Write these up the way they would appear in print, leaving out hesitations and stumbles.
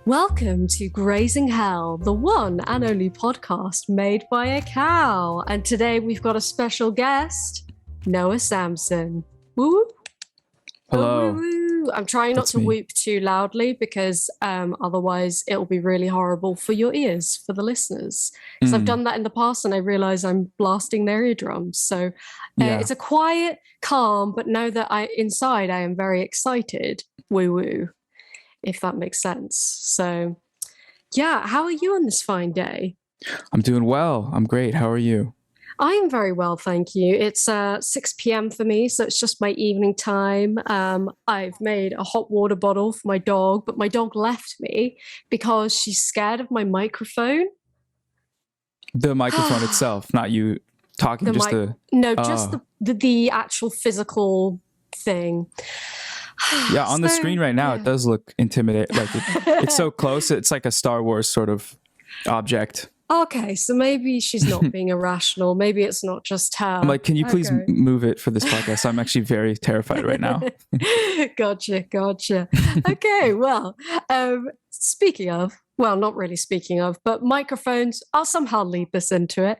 Welcome to Grazing Hell, the one and only podcast made by a cow. And today we've got a special guest, Noah Samsen. Woo! Hello. Oh, woo, woo. I'm trying not to whoop too loudly because otherwise it'll be really horrible for your ears, for the listeners. Because I've done that in the past and I realize I'm blasting their eardrums. So it's a quiet, calm, but know that inside I am very excited. Woo woo. If that makes sense. So, yeah, how are you on this fine day? I'm doing well. I'm great. How are you? I am very well, thank you. It's 6 p.m. for me, so it's just my evening time. I've made a hot water bottle for my dog, but my dog left me because she's scared of my microphone. The microphone itself, not you talking, just the actual physical thing. Yeah, on the screen right now, it does look intimidating. Like it's so close. It's like a Star Wars sort of object. Okay, so maybe she's not being irrational. Maybe it's not just her. I'm like, can you please move it for this podcast? I'm actually very terrified right now. Gotcha. Okay, well, speaking of, well, not really speaking of, but microphones, I'll somehow lead this into it.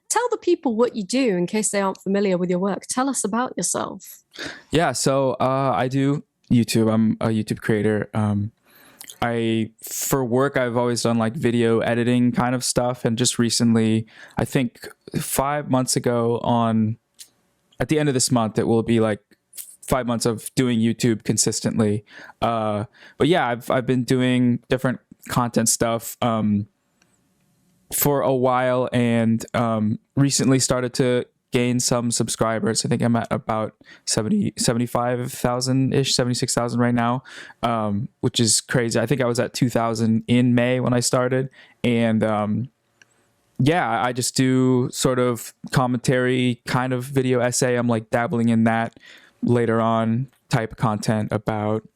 Tell the people what you do in case they aren't familiar with your work. Tell us about yourself. Yeah, so I do YouTube. I'm a YouTube creator. For work, I've always done like video editing kind of stuff. And just recently, I think 5 months ago at the end of this month, it will be like 5 months of doing YouTube consistently. But yeah, I've been doing different content stuff for a while, and recently started to gain some subscribers. I think I'm at about 75,000-ish, 76,000 right now, which is crazy. I think I was at 2,000 in May when I started. And I just do sort of commentary kind of video essay. I'm like dabbling in that later on type of content about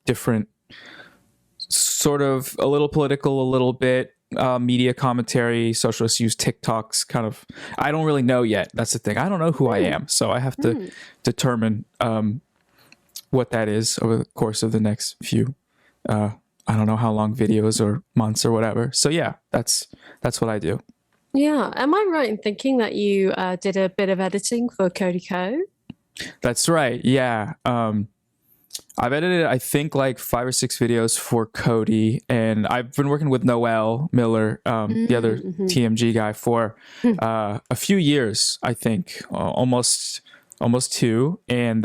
different sort of a little political, a little bit media commentary, social issues, TikToks, kind of. I don't really know yet. That's the thing. I don't know who I am, so I have to determine what that is over the course of the next few. I don't know how long videos or months or whatever. So yeah, that's what I do. Yeah, am I right in thinking that you did a bit of editing for Cody? That's right. Yeah. I've edited, I think, like 5 or 6 videos for Cody, and I've been working with Noel Miller, the other TMG guy, for a few years, I think, almost 2. And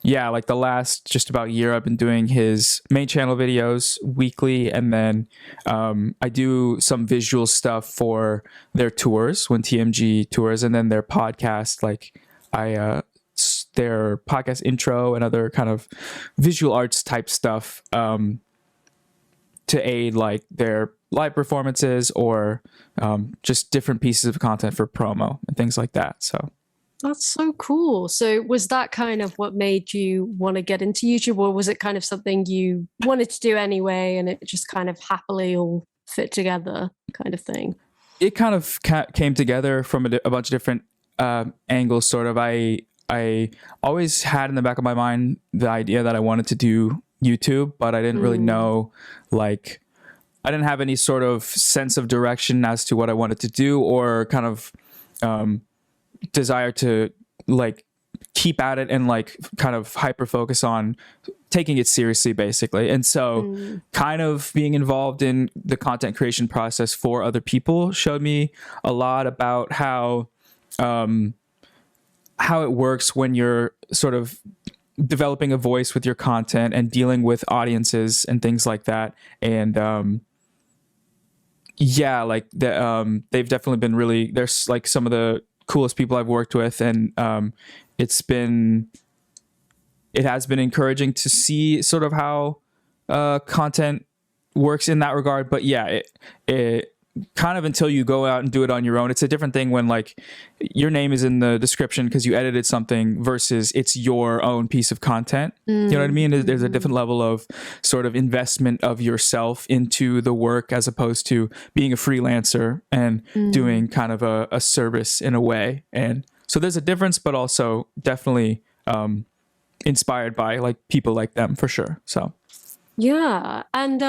like the last just about year, I've been doing his main channel videos weekly, and then I do some visual stuff for their tours when TMG tours, and then their podcast, like their podcast intro and other kind of visual arts type stuff to aid like their live performances or just different pieces of content for promo and things like that. So that's so cool. So was that kind of what made you want to get into YouTube, or was it kind of something you wanted to do anyway and it just kind of happily all fit together kind of thing? It kind of came together from a bunch of different angles, sort of. I always had in the back of my mind the idea that I wanted to do YouTube, but I didn't really know, like, I didn't have any sort of sense of direction as to what I wanted to do, or kind of desire to like keep at it and like kind of hyper focus on taking it seriously, basically. And so kind of being involved in the content creation process for other people showed me a lot about how it works when you're sort of developing a voice with your content and dealing with audiences and things like that. And they've definitely been really, there's like some of the coolest people I've worked with, and it has been encouraging to see sort of how content works in that regard. But yeah, it kind of, until you go out and do it on your own, it's a different thing when like your name is in the description because you edited something versus it's your own piece of content. You know what I mean? There's a different level of sort of investment of yourself into the work as opposed to being a freelancer and doing kind of a service in a way. And so there's a difference, but also definitely inspired by like people like them for sure. So Yeah, and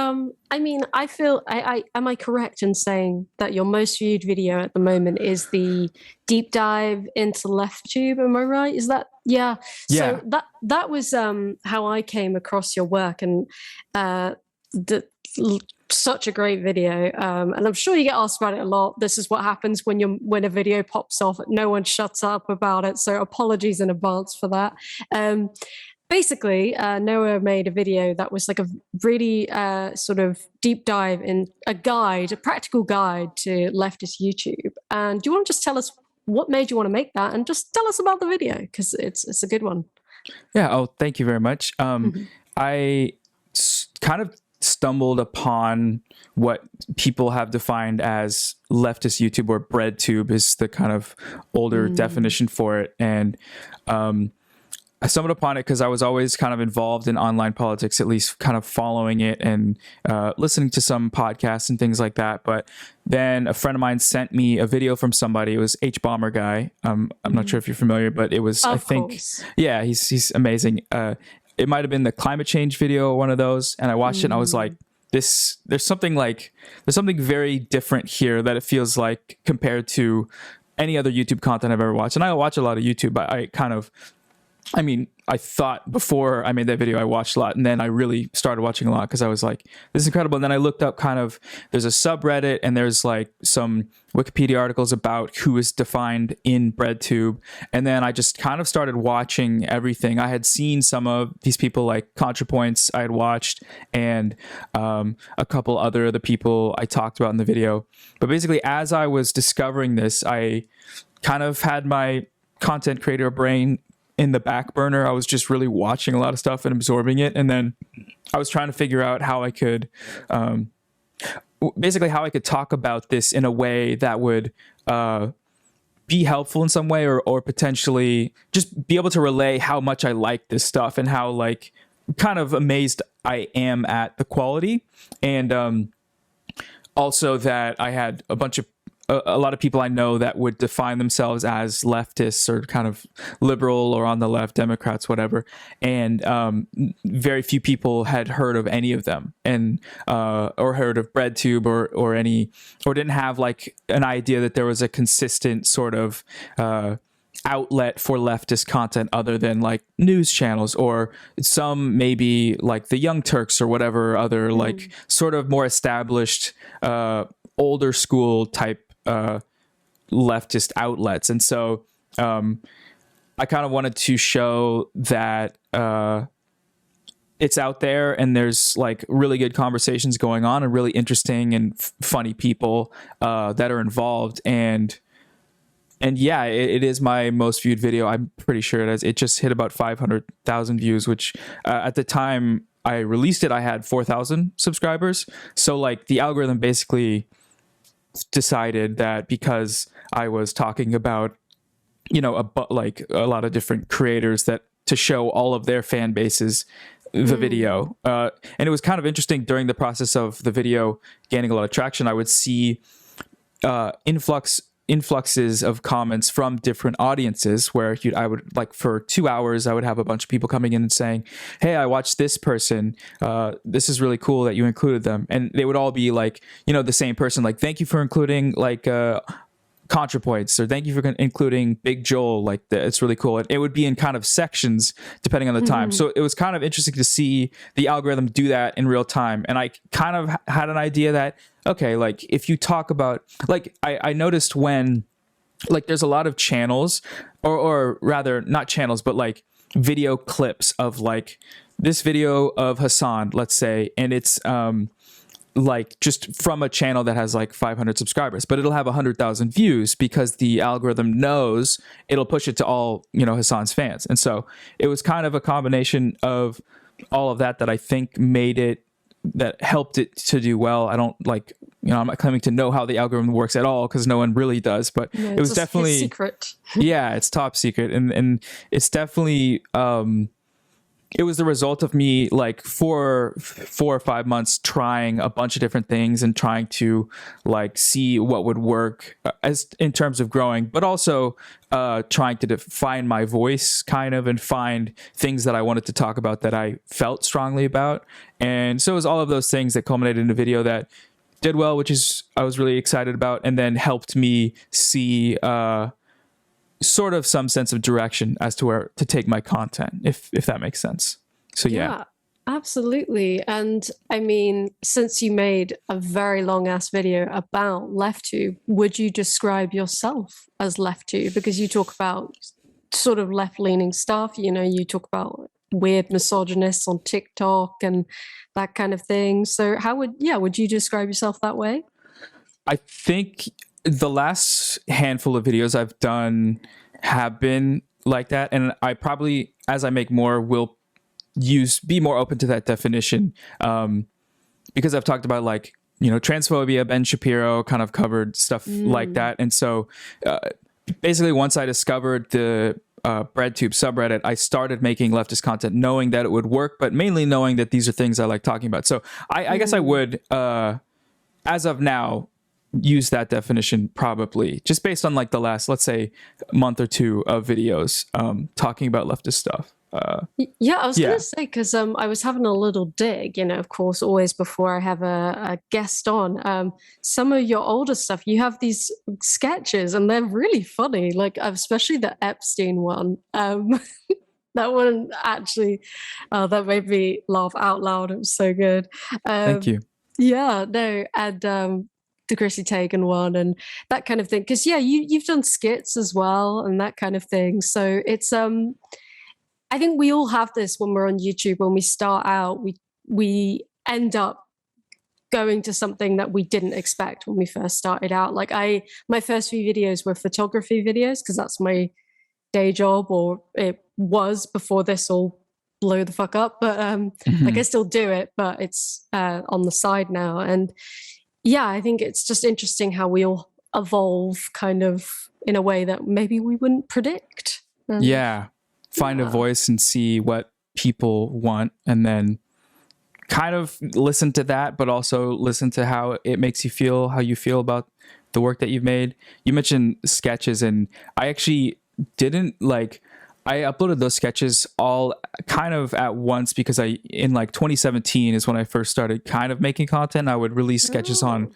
I mean, I feel I am I correct in saying that your most viewed video at the moment is the deep dive into LeftTube? Am I right? Is that yeah? So Yeah. that was how I came across your work, and the such a great video. And I'm sure you get asked about it a lot. This is what happens when a video pops off. No one shuts up about it. So apologies in advance for that. Basically, Noah made a video that was like a really sort of deep dive in a guide, a practical guide to leftist YouTube. And do you want to just tell us what made you want to make that, and just tell us about the video because it's a good one. Yeah. Oh, thank you very much. I kind of stumbled upon what people have defined as leftist YouTube, or breadtube is the kind of older definition for it. And I stumbled upon it because I was always kind of involved in online politics, at least kind of following it and listening to some podcasts and things like that. But then a friend of mine sent me a video from somebody. It was H Bomber Guy. I'm not sure if you're familiar, but it was, I think, yeah, he's amazing. It might have been the climate change video, one of those. And I watched it and I was like, there's something very different here that it feels like compared to any other YouTube content I've ever watched. And I watch a lot of YouTube, but I thought before I made that video, I watched a lot, and then I really started watching a lot because I was like, this is incredible. And then I looked up there's a subreddit and there's like some Wikipedia articles about who is defined in breadtube. And then I just kind of started watching everything. I had seen some of these people like ContraPoints I had watched, and a couple other of the people I talked about in the video. But basically, as I was discovering this, I kind of had my content creator brain in the back burner. I was just really watching a lot of stuff and absorbing it. And then I was trying to figure out how I could, talk about this in a way that would be helpful in some way, or potentially just be able to relay how much I like this stuff and how like kind of amazed I am at the quality. And also that I had a lot of people I know that would define themselves as leftists or kind of liberal or on the left, Democrats, whatever. And very few people had heard of any of them, and or heard of breadtube or didn't have like an idea that there was a consistent sort of outlet for leftist content other than like news channels, or some maybe like the Young Turks or whatever other like sort of more established older school type leftist outlets. And so I kind of wanted to show that it's out there and there's like really good conversations going on and really interesting and funny people that are involved. And yeah, it is my most viewed video. I'm pretty sure it is. It just hit about 500,000 views, which at the time I released it, I had 4,000 subscribers. So like the algorithm basically decided that because I was talking about, a lot of different creators, that to show all of their fan bases the video. And it was kind of interesting during the process of the video gaining a lot of traction. I would see influxes of comments from different audiences where I would like for 2 hours, I would have a bunch of people coming in and saying, hey, I watched this person. This is really cool that you included them. And they would all be like, the same person, like, thank you for including like ContraPoints, or thank you for including Big Joel. Like it's really cool. It would be in kind of sections depending on the time. So it was kind of interesting to see the algorithm do that in real time. And I kind of had an idea that, okay, like if you talk about, like I noticed when like there's a lot of channels or rather not channels, but like video clips of like this video of Hassan, let's say, and it's like just from a channel that has like 500 subscribers, but it'll have 100,000 views because the algorithm knows it'll push it to all, Hassan's fans. And so it was kind of a combination of all of that I think that helped it to do well. I don't like, I'm not claiming to know how the algorithm works at all because no one really does, but it was definitely secret. Yeah, it's top secret. And it's definitely, it was the result of me like for 4 or 5 months trying a bunch of different things and trying to like see what would work as in terms of growing, but also trying to define my voice kind of and find things that I wanted to talk about that I felt strongly about. And so it was all of those things that culminated in a video that did well, which is I was really excited about, and then helped me see sort of some sense of direction as to where to take my content, if that makes sense. So yeah. Absolutely. And I mean, since you made a very long ass video about LeftTube, would you describe yourself as LeftTube? Because you talk about sort of left-leaning stuff, you know, you talk about weird misogynists on TikTok and that kind of thing. So how would you describe yourself that way? I think the last handful of videos I've done have been like that, and I probably, as I make more, will be more open to that definition, because I've talked about, like, you know, transphobia. Ben Shapiro kind of covered stuff like that, and so basically once I discovered the BreadTube subreddit, I started making leftist content knowing that it would work, but mainly knowing that these are things I like talking about. So I guess I would, as of now, use that definition probably just based on like the last, let's say, month or two of videos talking about leftist stuff. I was gonna say, because I was having a little dig, you know, of course, always before I have a guest on. Some of your older stuff, you have these sketches and they're really funny, like especially the Epstein one. That one actually, that made me laugh out loud. It was so good. Thank you. Yeah, no, and the Chrissy Teigen one and that kind of thing. Because you've done skits as well and that kind of thing. So it's I think we all have this when we're on YouTube. When we start out, we end up going to something that we didn't expect when we first started out. Like my first few videos were photography videos because that's my day job, or it was before this all blew the fuck up. But like I still do it, but it's on the side now. And yeah, I think it's just interesting how we all evolve kind of in a way that maybe we wouldn't predict. Find a voice and see what people want, and then kind of listen to that, but also listen to how it makes you feel, how you feel about the work that you've made. You mentioned sketches, and I actually didn't I uploaded those sketches all kind of at once because in like 2017 is when I first started kind of making content. I would release sketches on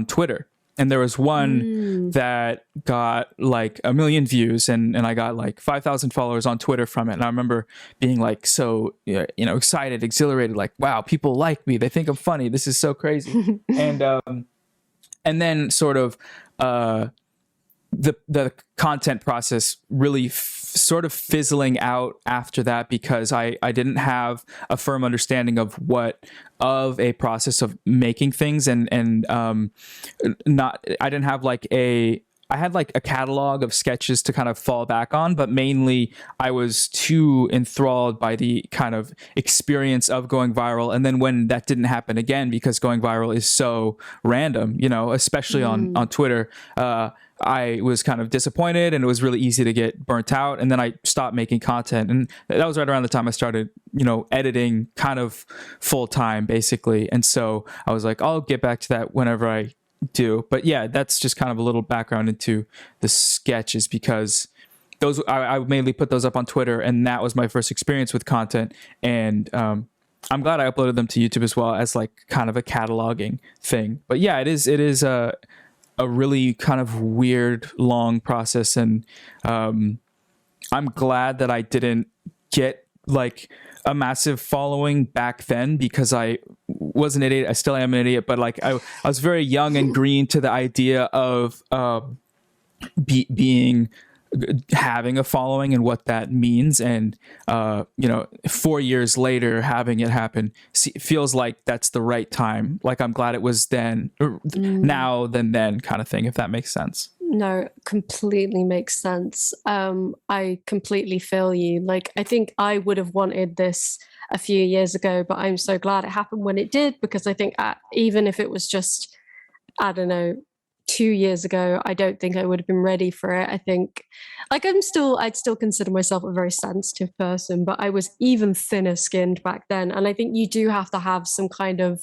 Twitter. And there was one that got like 1 million views, and I got like 5,000 followers on Twitter from it. And I remember being like so, you know, excited, exhilarated, like, wow, people like me. They think I'm funny. This is so crazy. And then sort of the content process really sort of fizzling out after that, because I didn't have a firm understanding of a process of making things, and I didn't have I had like a catalog of sketches to kind of fall back on, but mainly I was too enthralled by the kind of experience of going viral. And then when that didn't happen again, because going viral is so random, you know, especially on Twitter, I was kind of disappointed, and it was really easy to get burnt out. And then I stopped making content, and that was right around the time I started, you know, editing kind of full time basically. And so I was like, I'll get back to that whenever I do. But yeah, that's just kind of a little background into the sketches, because those I mainly put those up on Twitter, and that was my first experience with content. And I'm glad I uploaded them to YouTube as well as like kind of a cataloging thing. But yeah, it is a really kind of weird, long process. And I'm glad that I didn't get like a massive following back then, because I was an idiot. I still am an idiot, but like I was very young and green to the idea of having a following and what that means. And you know, 4 years later, having it happen feels like that's the right time. Like I'm glad it was then, now than then, kind of thing, if that makes sense. No, completely makes sense. I completely feel you. Like, I think I would have wanted this a few years ago, but I'm so glad it happened when it did, because I think even if it was just, I don't know, 2 years ago, I don't think I would have been ready for it. I think, like, I'd still consider myself a very sensitive person, but I was even thinner skinned back then. And I think you do have to have some kind of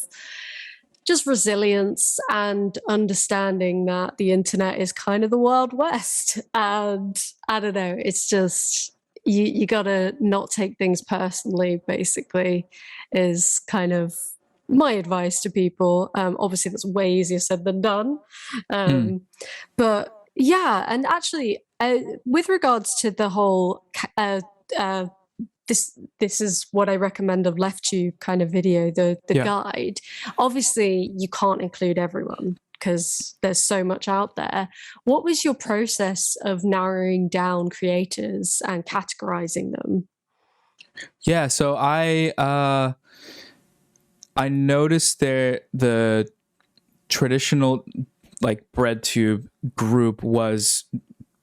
just resilience and understanding that the internet is kind of the Wild West. And I don't know, it's just, you gotta not take things personally, basically, is kind of my advice to people. Obviously that's way easier said than done. But yeah, and actually, with regards to the whole this is what I recommend of LeftTube kind of video, the guide. Obviously, you can't include everyone because there's so much out there. What was your process of narrowing down creators and categorizing them? Yeah, so I noticed the traditional like BreadTube group was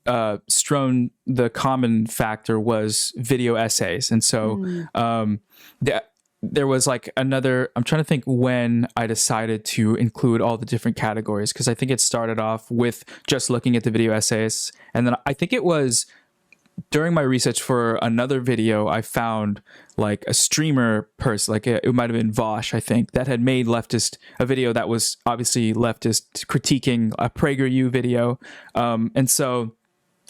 the common factor was video essays, and so there was like another, I'm trying to think when I decided to include all the different categories, because I think it started off with just looking at the video essays, and then I think it was during my research for another video, I found like a streamer person, like it might have been Vosh, I think, that had made a video that was obviously leftist, critiquing a PragerU video. And so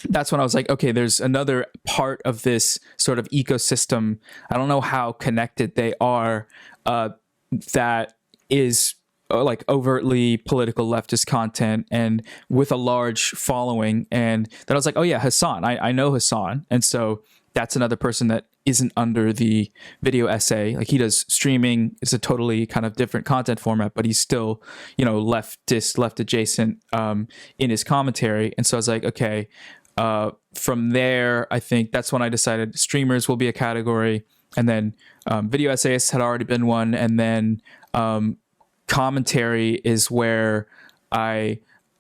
that's when I was like, okay, there's another part of this sort of ecosystem. I don't know how connected they are, that is like overtly political leftist content and with a large following. And then I was like, oh yeah, Hassan, I know Hassan. And so that's another person that isn't under the video essay. Like he does streaming. It's a totally kind of different content format, but he's still, leftist, left adjacent, in his commentary. And so I was like, okay, from there, I think that's when I decided streamers will be a category. And then, video essayists had already been one. And then, commentary is where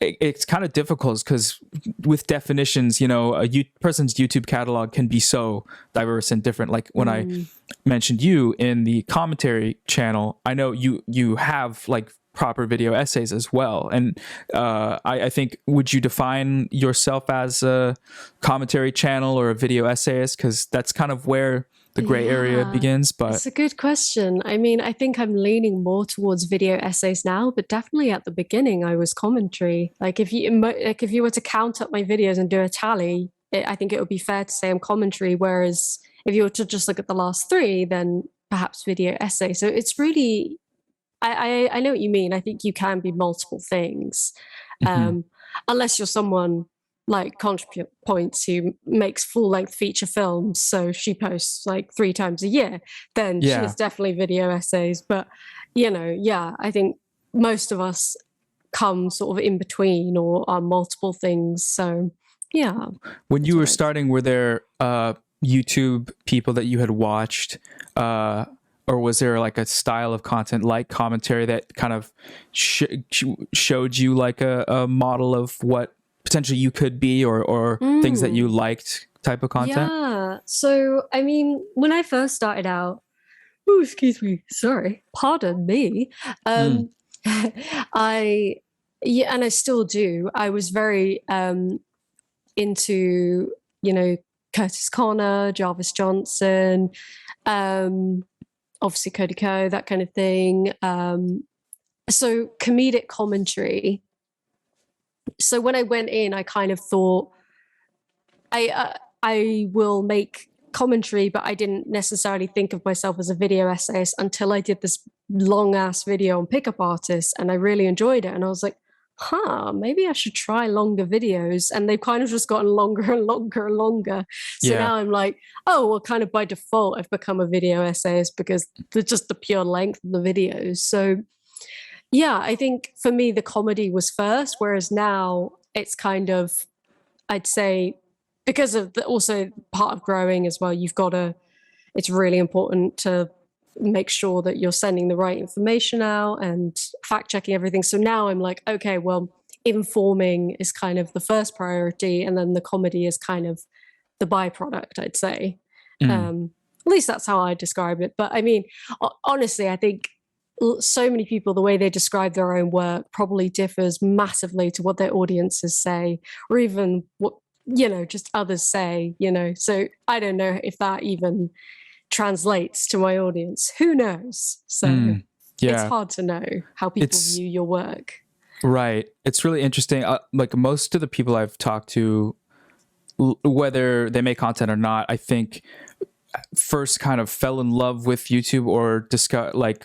it's kind of difficult because with definitions, a person's YouTube catalog can be so diverse and different. Like when I mentioned you in the commentary channel, I know you have like proper video essays as well. And I think, would you define yourself as a commentary channel or a video essayist? Because that's kind of where the gray area begins. But it's a good question. I mean, I think I'm leaning more towards video essays now, but definitely at the beginning I was commentary. Like if you were to count up my videos and do a tally, I think it would be fair to say I'm commentary. Whereas if you were to just look at the last three, then perhaps video essay. So it's really, I know what you mean. I think you can be multiple things, unless you're someone like ContraPoints who makes full-length feature films, so she posts like 3 times a year, then she is definitely video essays. But I think most of us come sort of in between or are multiple things. So yeah. When you were starting, were there YouTube people that you had watched, or was there like a style of content like commentary that kind of showed you like a model of what potentially you could be, or things that you liked type of content? Yeah. So, I mean, when I first started out, excuse me, sorry, pardon me. And I still do. I was very into, Curtis Connor, Jarvis Johnson, obviously Cody, that kind of thing. So comedic commentary. So when I went in, I kind of thought I will make commentary, but I didn't necessarily think of myself as a video essayist until I did this long ass video on pickup artists, and I really enjoyed it. And I was like, maybe I should try longer videos. And they've kind of just gotten longer and longer and longer. So now I'm like, kind of by default, I've become a video essayist because they're just the pure length of the videos. So yeah, I think for me, the comedy was first, whereas now it's kind of, I'd say, because of also part of growing as well, it's really important to make sure that you're sending the right information out and fact checking everything. So now I'm like, okay, well, informing is kind of the first priority, and then the comedy is kind of the byproduct, I'd say. At least that's how I describe it. But I mean, honestly, I think so many people, the way they describe their own work probably differs massively to what their audiences say, or even what, just others say, So I don't know if that even translates to my audience. Who knows? So it's hard to know how people view your work. Right. It's really interesting. Like most of the people I've talked to, whether they make content or not, I think first kind of fell in love with YouTube or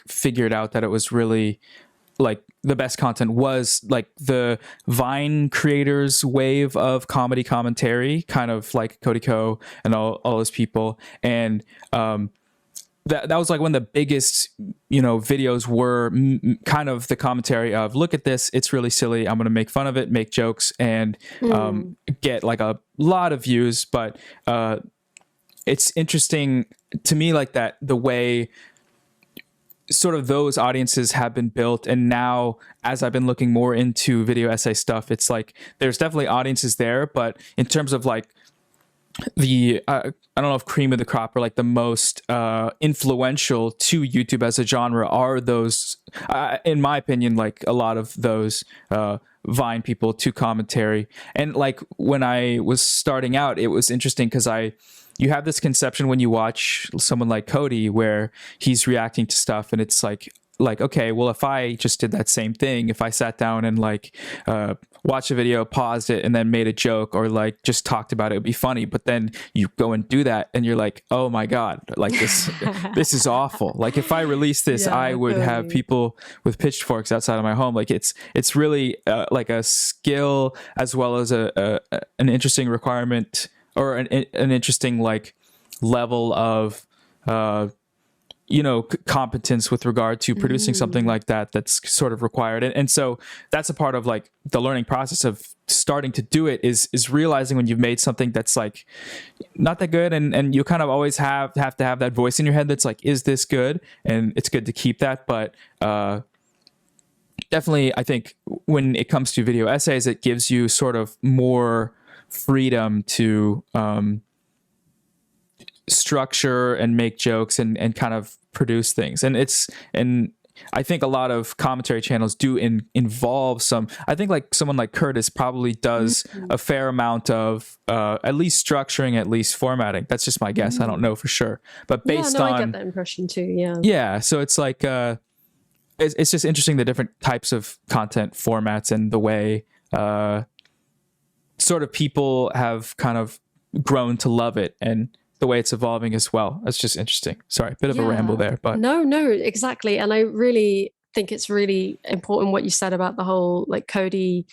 figured out that it was really like the best content was like the Vine creators wave of comedy commentary, kind of like Cody and all those people. And that was like one of the biggest, videos were kind of the commentary of, look at this, it's really silly, I'm going to make fun of it, make jokes, and get like a lot of views. But it's interesting to me, like that, the way sort of those audiences have been built. And now as I've been looking more into video essay stuff, it's like there's definitely audiences there, but in terms of like the I don't know if cream of the crop or like the most influential to YouTube as a genre are those, in my opinion, like a lot of those Vine people to commentary. And like when I was starting out, it was interesting because you have this conception when you watch someone like Cody where he's reacting to stuff and it's like, okay, well, if I just did that same thing, if I sat down and like watched a video, paused it, and then made a joke or like just talked about it, it'd be funny. But then you go and do that and you're like, oh my God, like this is awful. Like if I release this, I would have people with pitchforks outside of my home. Like it's really like a skill as well as an interesting requirement or an interesting like level of competence with regard to producing something like that that's sort of required. And so that's a part of like the learning process of starting to do it is realizing when you've made something that's like not that good, and you kind of always have to have that voice in your head that's like, is this good? And it's good to keep that. But definitely I think when it comes to video essays, it gives you sort of more freedom to structure and make jokes and kind of produce things. And I think a lot of commentary channels do involve some, I think like someone like Curtis probably does a fair amount of at least structuring, at least formatting. That's just my guess. I don't know for sure, but based on, I get that impression too. Yeah. So it's like, it's just interesting, the different types of content formats and the way sort of people have kind of grown to love it and the way it's evolving as well. That's just interesting. Sorry, bit of a ramble there, but no, exactly. And I really think it's really important what you said about the whole like Cody,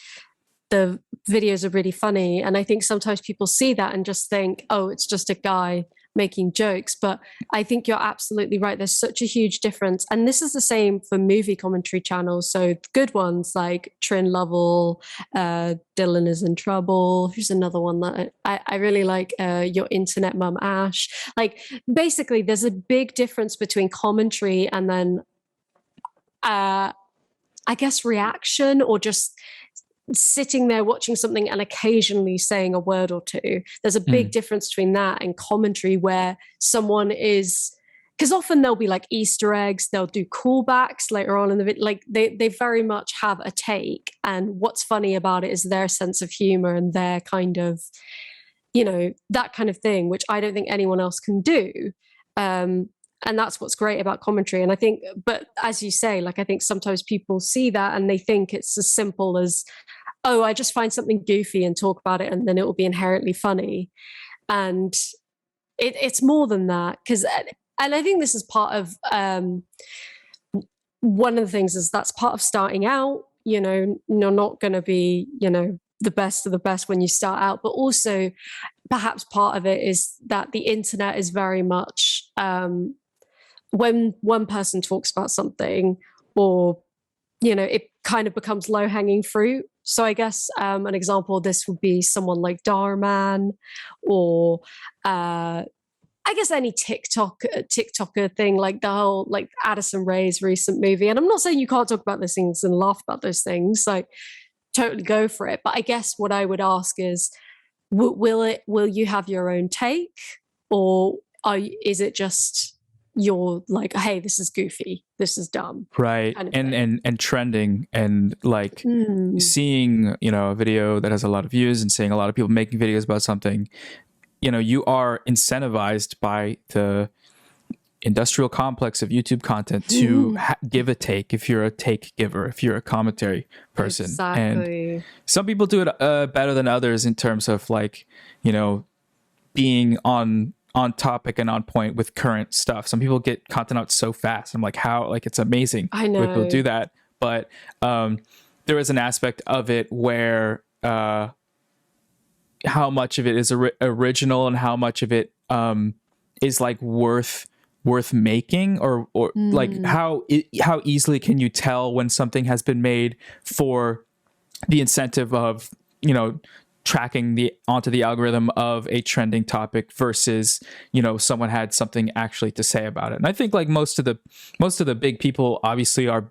the videos are really funny. And I think sometimes people see that and just think, oh, it's just a guy making jokes. But I think you're absolutely right. There's such a huge difference. And this is the same for movie commentary channels. So good ones like Trin Lovell, Dylan is in Trouble. Who's another one that I really like? Your Internet Mum Ash. Like basically there's a big difference between commentary and then I guess reaction, or just sitting there watching something and occasionally saying a word or two. There's a big difference between that and commentary, where someone is, because often there'll be like Easter eggs, they'll do callbacks later on in the video, like they very much have a take, and what's funny about it is their sense of humor and their kind of, that kind of thing, which I don't think anyone else can do. And that's what's great about commentary. And I think, but as you say, like, I think sometimes people see that and they think it's as simple as, oh, I just find something goofy and talk about it and then it will be inherently funny. And it's more than that. And I think this is part of, one of the things is that's part of starting out, you're not going to be, the best of the best when you start out, but also perhaps part of it is that the internet is very much, when one person talks about something, or it kind of becomes low-hanging fruit. So I guess an example of this would be someone like Darman, or I guess any TikToker thing, like the whole like Addison Rae's recent movie. And I'm not saying you can't talk about those things and laugh about those things, like totally go for it. But I guess what I would ask is, will you have your own take, or is it just you're like, hey, this is goofy, this is dumb, right? kind of And trending, and like seeing, you know, a video that has a lot of views and seeing a lot of people making videos about something, you know, you are incentivized by the industrial complex of YouTube content to give a take, if you're a take giver, if you're a commentary person. Exactly. And some people do it better than others in terms of like, you know, being on topic and on point with current stuff. Some people get content out so fast. I'm like, how? Like, it's amazing. I know people do that, but there is an aspect of it where how much of it is original and how much of it is like worth making, or like how easily can you tell when something has been made for the incentive of, you know, tracking onto the algorithm of a trending topic versus, you know, someone had something actually to say about it. And I think like most of the big people obviously are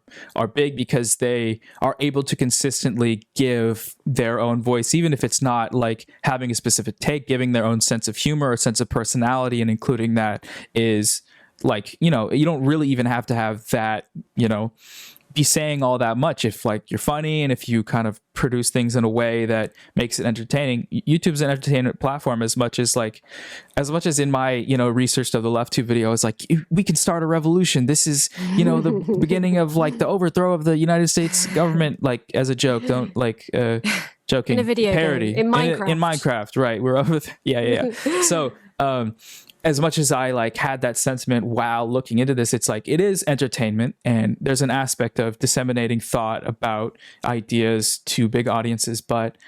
big because they are able to consistently give their own voice, even if it's not like having a specific take. Giving their own sense of humor or sense of personality and including that is like, you know, you don't really even have to have that, you know, be saying all that much if like you're funny and if you kind of produce things in a way that makes it entertaining. YouTube's an entertainment platform as much as in my, you know, research of the LeftTube video, I was like, we can start a revolution. This is, you know, the beginning of like the overthrow of the United States government, like as a joke, don't like joking, in a video parody game, in Minecraft, right? We're over yeah. So as much as I like had that sentiment while looking into this, it's like it is entertainment, and there's an aspect of disseminating thought about ideas to big audiences. But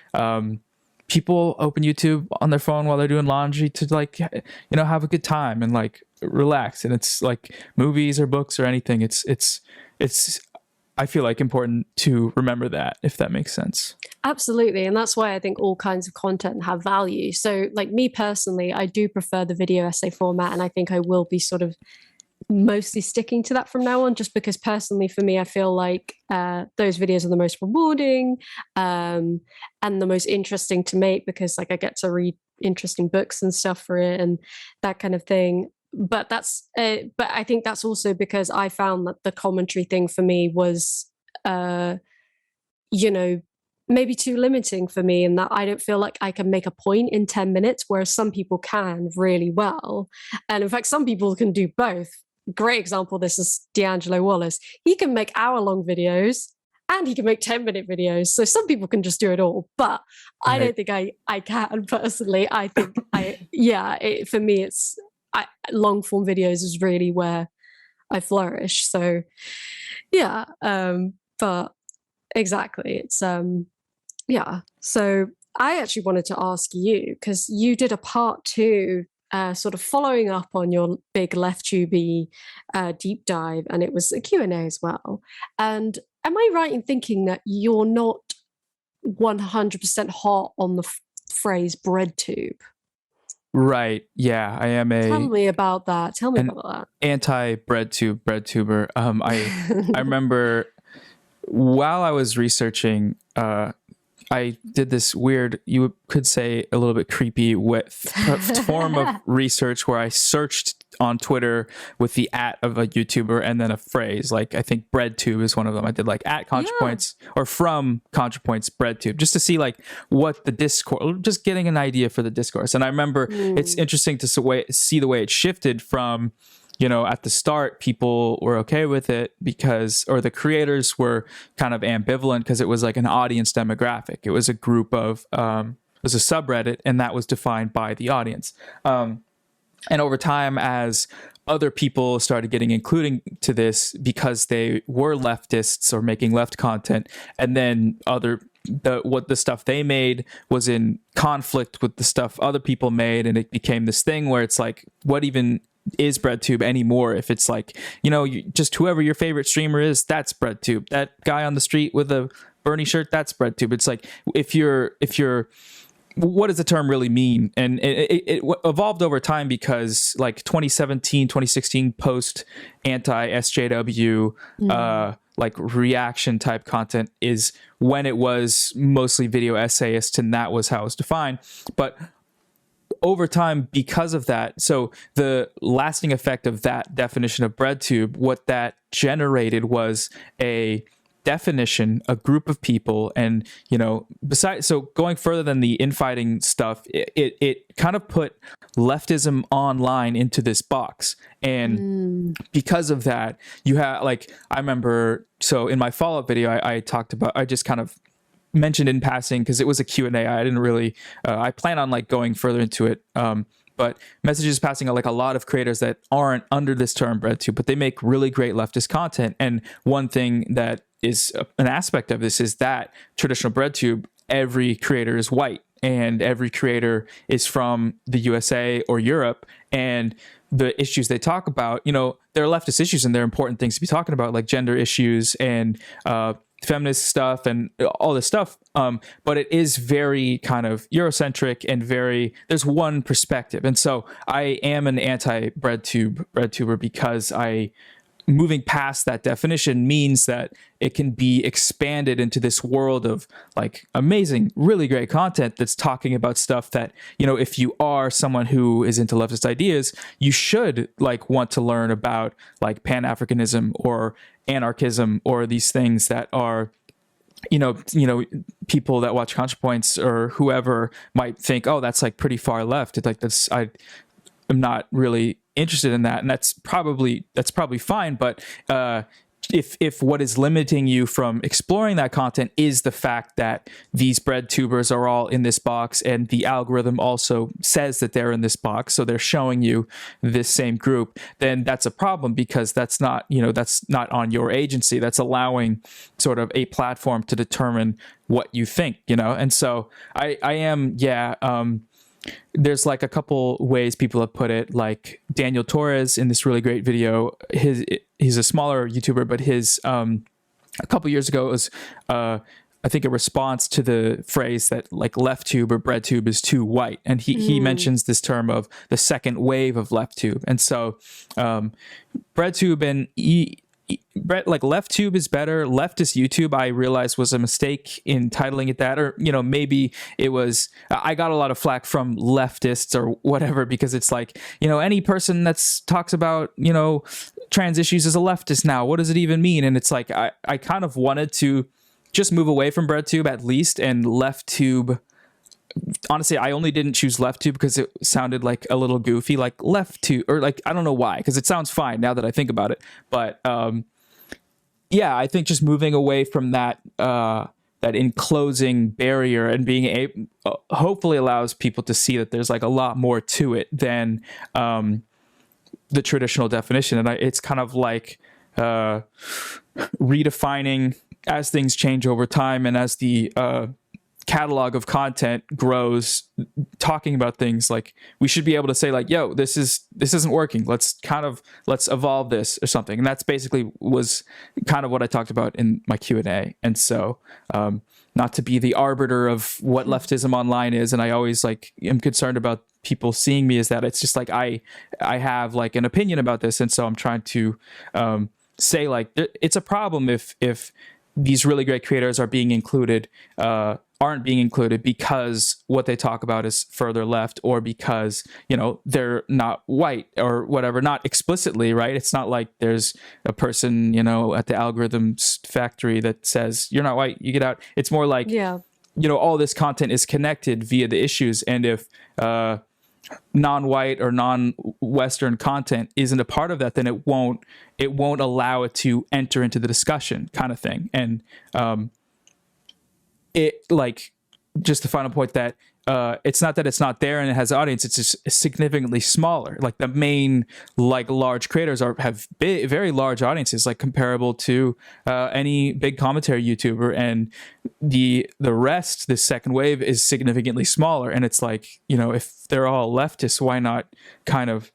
people open YouTube on their phone while they're doing laundry to like, you know, have a good time and like relax. And it's like movies or books or anything. It's I feel like important to remember that, if that makes sense. Absolutely. And that's why I think all kinds of content have value. So like me personally, I do prefer the video essay format, and I think I will be sort of mostly sticking to that from now on, just because personally for me, I feel like those videos are the most rewarding and the most interesting to make, because like I get to read interesting books and stuff for it and that kind of thing. But but I think that's also because I found that the commentary thing for me was, you know, maybe too limiting for me, and that I don't feel like I can make a point in 10 minutes, whereas some people can really well. And in fact, some people can do both. Great example of this is D'Angelo Wallace. He can make hour-long videos and he can make 10-minute videos. So some people can just do it all, but I don't think I can personally. I think for me, it's long form videos is really where I flourish. So yeah, but exactly, it's yeah. So I actually wanted to ask you, because you did a part 2 sort of following up on your big LeftTube deep dive, and it was a Q&A as well. And am I right in thinking that you're not 100% hot on the phrase bread tube? Right. Yeah, I am Tell me about that. Anti-bread tuber. I remember while I was researching, I did this weird, you could say a little bit creepy form of research where I searched on Twitter with the @ of a YouTuber and then a phrase. Like I think BreadTube is one of them. I did like @ContraPoints or from ContraPoints BreadTube, just to see like what the discourse, just getting an idea for the discourse. And I remember it's interesting to see the way it shifted from, you know, at the start, people were okay with it or the creators were kind of ambivalent because it was like an audience demographic. It was a group of, it was a subreddit, and that was defined by the audience. And over time, as other people started getting including to this because they were leftists or making left content, and then the stuff they made was in conflict with the stuff other people made, and it became this thing where it's like, what even is BreadTube anymore? If it's like, you know, just whoever your favorite streamer is, that's BreadTube. That guy on the street with a Bernie shirt, that's BreadTube. It's like, if you're what does the term really mean? And it evolved over time, because like 2017 2016 post anti SJW like reaction type content is when it was mostly video essayists, and that was how it was defined. But over time, because of that, so the lasting effect of that definition of BreadTube, what that generated was a definition, a group of people, and besides, so going further than the infighting stuff, it kind of put leftism online into this box. And because of that, you have, like, I remember, so in my follow-up video, I talked about, I just kind of mentioned in passing, because it was a Q&A. I didn't really, I plan on like going further into it. But messages passing are like a lot of creators that aren't under this term BreadTube, but they make really great leftist content. And one thing that is an aspect of this is that traditional BreadTube, every creator is white and every creator is from the USA or Europe. And the issues they talk about, they're leftist issues and they're important things to be talking about, like gender issues and feminist stuff and all this stuff. But it is very kind of Eurocentric and there's one perspective. And so I am an anti-BreadTuber because moving past that definition means that it can be expanded into this world of like amazing, really great content that's talking about stuff that, if you are someone who is into leftist ideas, you should like want to learn about like Pan-Africanism or anarchism or these things that are, people that watch ContraPoints or whoever might think, oh, that's like pretty far left. It's like, I'm not really interested in that, and that's probably fine. But if what is limiting you from exploring that content is the fact that these BreadTubers are all in this box, and the algorithm also says that they're in this box, so they're showing you this same group, then that's a problem, because that's not on your agency. That's allowing sort of a platform to determine what you think, And so I am, there's like a couple ways people have put it, like Daniel Torres in this really great video. He's a smaller YouTuber, but his a couple years ago it was I think a response to the phrase that like LeftTube or BreadTube is too white, and he mentions this term of the second wave of LeftTube. And so BreadTube and like LeftTube is better. Leftist YouTube, I realized, was a mistake in titling it that, or maybe it was. I got a lot of flack from leftists or whatever, because it's like, any person that talks about trans issues is a leftist now. What does it even mean? And it's like I kind of wanted to just move away from BreadTube at least, and LeftTube. Honestly, I only didn't choose LeftTube because it sounded like a little goofy, like LeftTube, or like, I don't know why, because it sounds fine now that I think about it. But I think just moving away from that enclosing barrier and being hopefully allows people to see that there's like a lot more to it than the traditional definition. And it's kind of like redefining as things change over time, and as the catalog of content grows, talking about things like, we should be able to say like, yo, this isn't working, let's evolve this or something. And that's basically was kind of what I talked about in my Q&A. And so not to be the arbiter of what leftism online is, and I always like am concerned about people seeing me as that. It's just like I have like an opinion about this, and so I'm trying to say like it's a problem if these really great creators are being included, aren't being included because what they talk about is further left, or because they're not white or whatever. Not explicitly, right? It's not like there's a person at the algorithms factory that says you're not white, you get out. It's more like all this content is connected via the issues, and if non-white or non-Western content isn't a part of that, then it won't allow it to enter into the discussion, kind of thing. And it, like, just the final point that it's not that it's not there and it has audience, it's just significantly smaller. Like the main like large creators have very large audiences, like comparable to any big commentary YouTuber, and the rest, this second wave, is significantly smaller. And it's like, if they're all leftists, why not kind of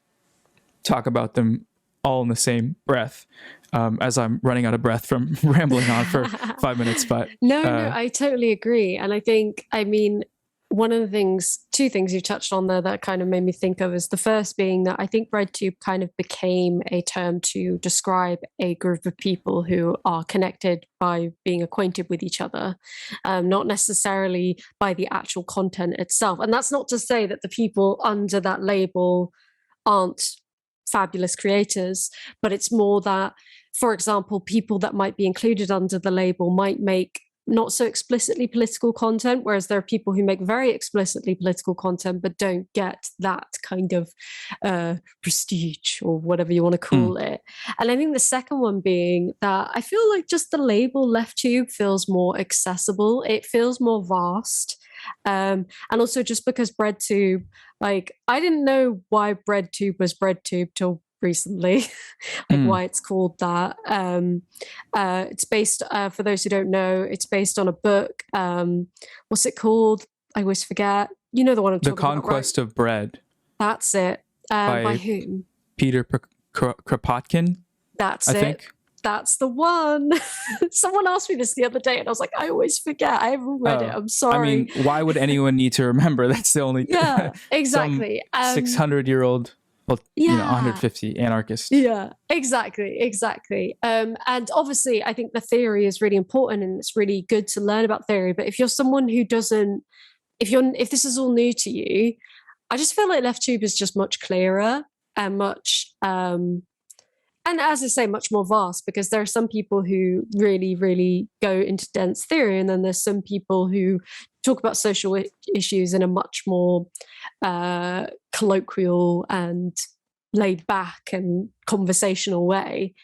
talk about them all in the same breath? As I'm running out of breath from rambling on for 5 minutes. But no, I totally agree. And I think, one of the things, two things you touched on there that kind of made me think of is the first being that I think BreadTube kind of became a term to describe a group of people who are connected by being acquainted with each other, not necessarily by the actual content itself. And that's not to say that the people under that label aren't fabulous creators, but it's more that, for example, people that might be included under the label might make not so explicitly political content, whereas there are people who make very explicitly political content but don't get that kind of prestige or whatever you want to call it. And I think the second one being that I feel like just the label LeftTube feels more accessible. It feels more vast. And also just because BreadTube, like, I didn't know why BreadTube was BreadTube till recently, like why it's called that. It's based, for those who don't know, it's based on a book. What's it called? I always forget. You know the one I'm talking about, right? The Conquest of Bread. That's it. By whom? Peter Kropotkin. That's I it. think. That's the one. Someone asked me this the other day and I was like, I always forget. I haven't read it. I'm sorry. I mean, why would anyone need to remember? That's the only Yeah, exactly. 600-year-old, well, yeah. 150 anarchist. Yeah, exactly. And obviously, I think the theory is really important and it's really good to learn about theory. But if you're someone who doesn't, if this is all new to you, I just feel like LeftTube is just much clearer and much, and as I say, much more vast, because there are some people who really, really go into dense theory, and then there's some people who talk about social issues in a much more colloquial and laid back and conversational way.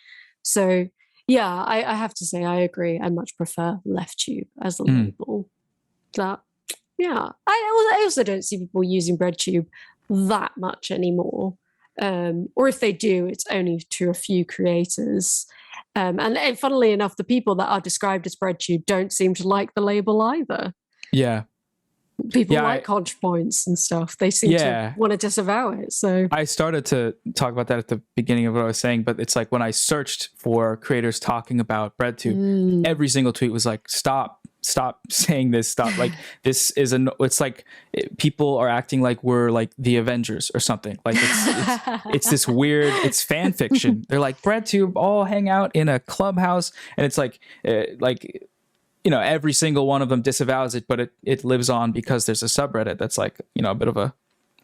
So yeah, I have to say I agree. I much prefer LeftTube as a label. That, yeah, I also don't see people using BreadTube that much anymore. Or if they do, it's only to a few creators. And funnily enough, the people that are described as BreadTube don't seem to like the label either. Yeah. People like ContraPoints and stuff. They seem to want to disavow it. So I started to talk about that at the beginning of what I was saying, but it's like when I searched for creators talking about BreadTube, every single tweet was like, stop saying this, stop. Like, this is it's like people are acting like we're like the Avengers or something. Like it's this weird, it's fan fiction. They're like, BreadTube all hang out in a clubhouse, and it's like every single one of them disavows it, but it lives on because there's a subreddit that's like, a bit of a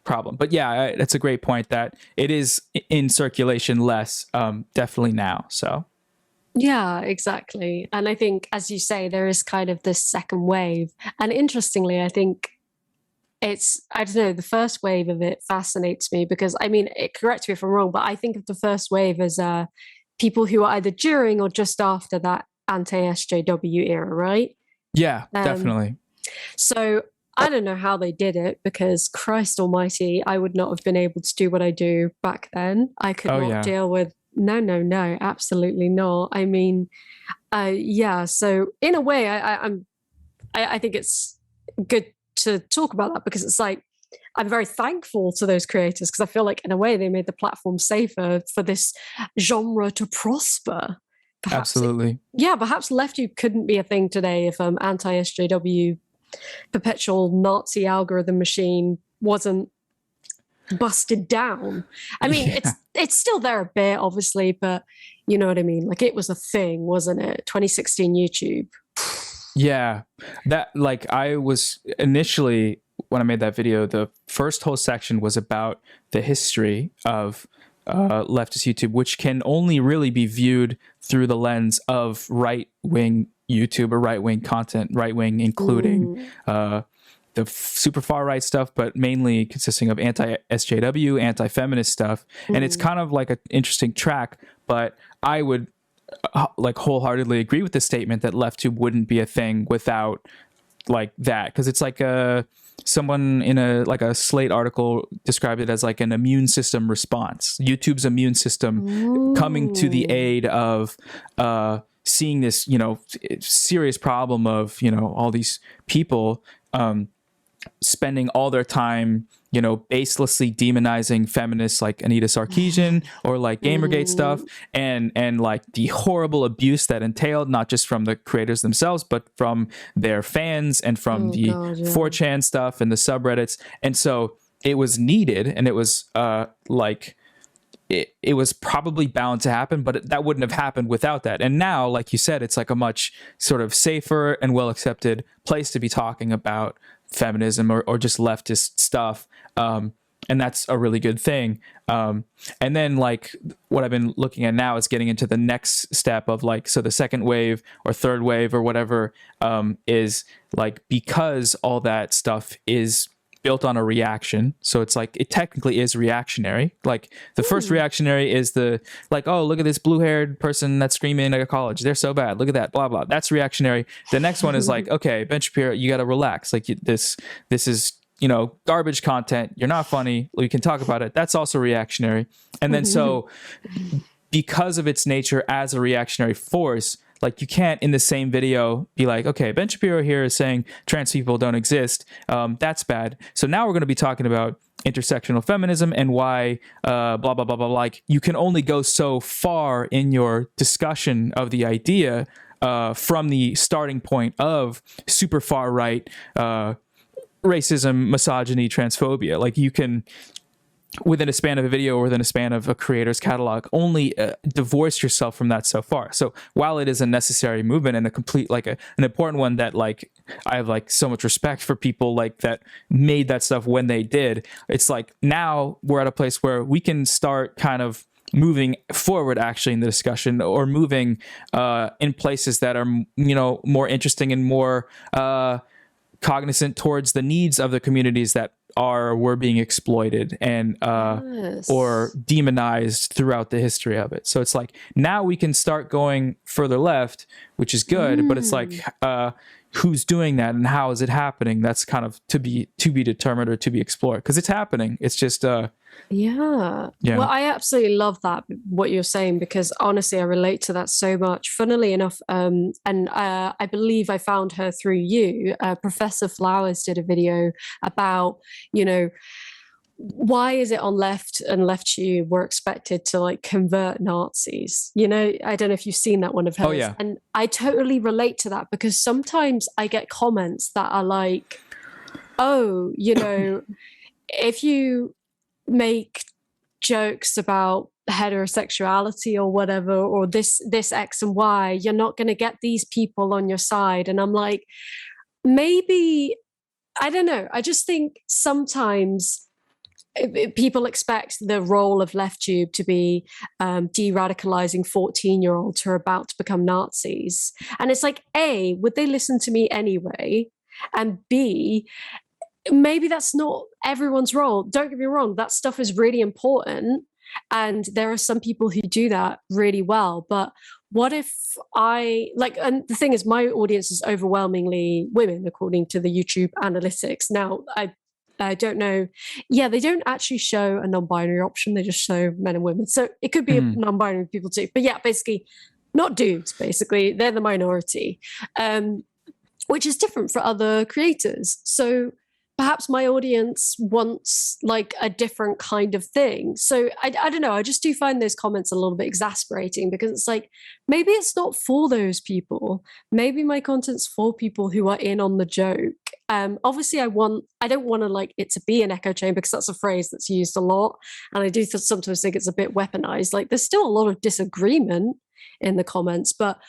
problem. But yeah, it's a great point that it is in circulation less, definitely now. So yeah, exactly. And I think, as you say, there is kind of this second wave. And interestingly, I think I don't know, the first wave of it fascinates me because, I mean, correct me if I'm wrong, but I think of the first wave as people who are either during or just after that anti-SJW era, right? Yeah, definitely. So I don't know how they did it because, Christ almighty, I would not have been able to do what I do back then. I could not deal with no, absolutely not. I mean, so in a way, I think it's good to talk about that because it's like, I'm very thankful to those creators because I feel like in a way they made the platform safer for this genre to prosper. Perhaps absolutely. Perhaps LeftTube couldn't be a thing today if anti-SJW perpetual Nazi algorithm machine wasn't busted down. I mean, it's still there a bit, obviously, but you know what I mean? Like, it was a thing, wasn't it? 2016 YouTube. Yeah, that, like, I was initially, when I made that video, the first whole section was about the history of leftist YouTube, which can only really be viewed through the lens of right-wing YouTube or right-wing content, right-wing including the super far right stuff, but mainly consisting of anti-SJW, anti-feminist stuff. And it's kind of like an interesting track, but I would like wholeheartedly agree with the statement that LeftTube wouldn't be a thing without like that. Because it's like someone in a Slate article described it as like an immune system response. YouTube's immune system coming to the aid of seeing this, serious problem of, all these people spending all their time, baselessly demonizing feminists like Anita Sarkeesian or like Gamergate stuff, and like the horrible abuse that entailed, not just from the creators themselves, but from their fans and from 4chan stuff and the subreddits. And so it was needed, and it was it was probably bound to happen, but that wouldn't have happened without that. And now, like you said, it's like a much sort of safer and well accepted place to be talking about feminism or just leftist stuff. And that's a really good thing. And then like what I've been looking at now is getting into the next step of like, so the second wave or third wave or whatever, is like, because all that stuff is built on a reaction. So it's like, it technically is reactionary. Like the first reactionary is the like, oh, look at this blue-haired person that's screaming at college. They're so bad. Look at that, blah, blah. That's reactionary. The next one is like, okay, Ben Shapiro, you got to relax. Like this is, garbage content. You're not funny. We can talk about it. That's also reactionary. And then so because of its nature as a reactionary force, like you can't in the same video be like, okay, Ben Shapiro here is saying trans people don't exist. That's bad. So now we're going to be talking about intersectional feminism and why blah, blah, blah, blah. Like you can only go so far in your discussion of the idea from the starting point of super far right racism, misogyny, transphobia. Like you can, within a span of a video or within a span of a creator's catalog, only divorce yourself from that so far. So while it is a necessary movement and a complete, like an important one that like, I have like so much respect for people like that made that stuff when they did, it's like now we're at a place where we can start kind of moving forward actually in the discussion, or moving in places that are, more interesting and more cognizant towards the needs of the communities that were being exploited and or demonized throughout the history of it. So it's like now we can start going further left, which is good, but it's like who's doing that and how is it happening? That's kind of to be determined or to be explored, because it's happening. It's just yeah. Well, I absolutely love that, what you're saying, because honestly, I relate to that so much. Funnily enough, and I believe I found her through you. Professor Flowers did a video about, why is it on Left and LeftTube we're expected to like convert Nazis? I don't know if you've seen that one of hers. Oh, yeah. And I totally relate to that, because sometimes I get comments that are like, oh, if you make jokes about heterosexuality or whatever, or this X and Y, you're not going to get these people on your side. And I'm like, maybe, I don't know. I just think sometimes people expect the role of LeftTube to be de-radicalizing 14-year-olds who are about to become Nazis. And it's like, A, would they listen to me anyway? And B, maybe that's not everyone's role. Don't get me wrong, that stuff is really important. And there are some people who do that really well. But what if and the thing is, my audience is overwhelmingly women, according to the YouTube analytics. Now, I don't know. Yeah, they don't actually show a non-binary option. They just show men and women. So it could be non-binary people too. But yeah, basically, not dudes, basically. They're the minority, which is different for other creators. So perhaps my audience wants like a different kind of thing. So I don't know. I just do find those comments a little bit exasperating, because it's like, maybe it's not for those people. Maybe my content's for people who are in on the joke. Obviously I don't want to like it to be an echo chamber, because that's a phrase that's used a lot. And I do sometimes think it's a bit weaponized. Like there's still a lot of disagreement in the comments, but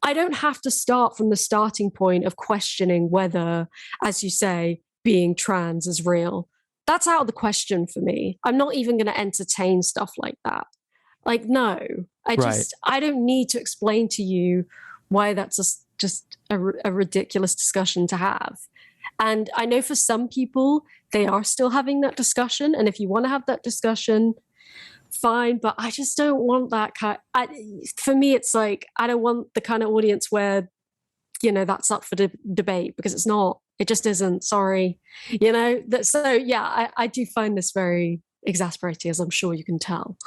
I don't have to start from the starting point of questioning whether, as you say, being trans is real. That's out of the question for me. I'm not even going to entertain stuff like that. Like, no, I don't need to explain to you why that's just a ridiculous discussion to have. And I know for some people, they are still having that discussion. And if you want to have that discussion, fine. But I just don't want that kind. For me, it's like, I don't want the kind of audience where, that's up for debate, because it's not. It just isn't. Sorry. So yeah, I do find this very exasperating, as I'm sure you can tell.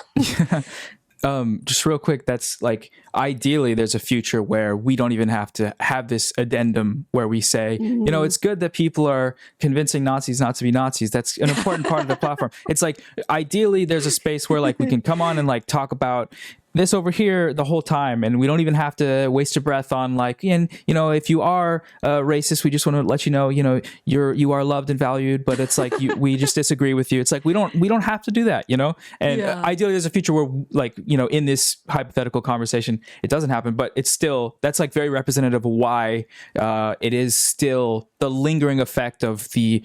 just real quick, that's like, ideally there's a future where we don't even have to have this addendum where we say, it's good that people are convincing Nazis not to be Nazis. That's an important part of the platform. It's like, ideally there's a space where like we can come on and like talk about this over here the whole time, and we don't even have to waste a breath on like, and if you are racist, we just want to let you know, you are loved and valued, but it's like we just disagree with you. It's like we don't have to do that, and ideally there's a future where like, in this hypothetical conversation it doesn't happen, but it's still, that's like very representative of why it is still the lingering effect of the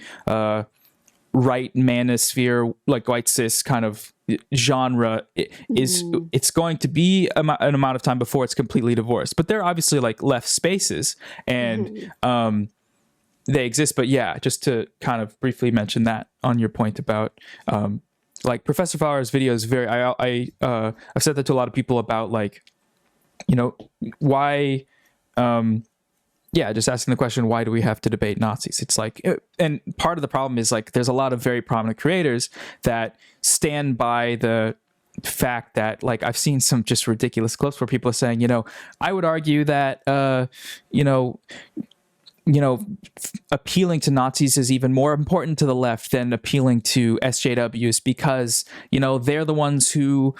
right manosphere, like white cis kind of genre it's going to be an amount of time before it's completely divorced. But there are obviously like left spaces, and they exist. But yeah, just to kind of briefly mention that on your point about like Professor Fowler's video is very, I've said that to a lot of people about like, why just asking the question, why do we have to debate Nazis? It's like, and part of the problem is like, there's a lot of very prominent creators that stand by the fact that, like, I've seen some just ridiculous clips where people are saying, I would argue that, appealing to Nazis is even more important to the left than appealing to SJWs, because, they're the ones who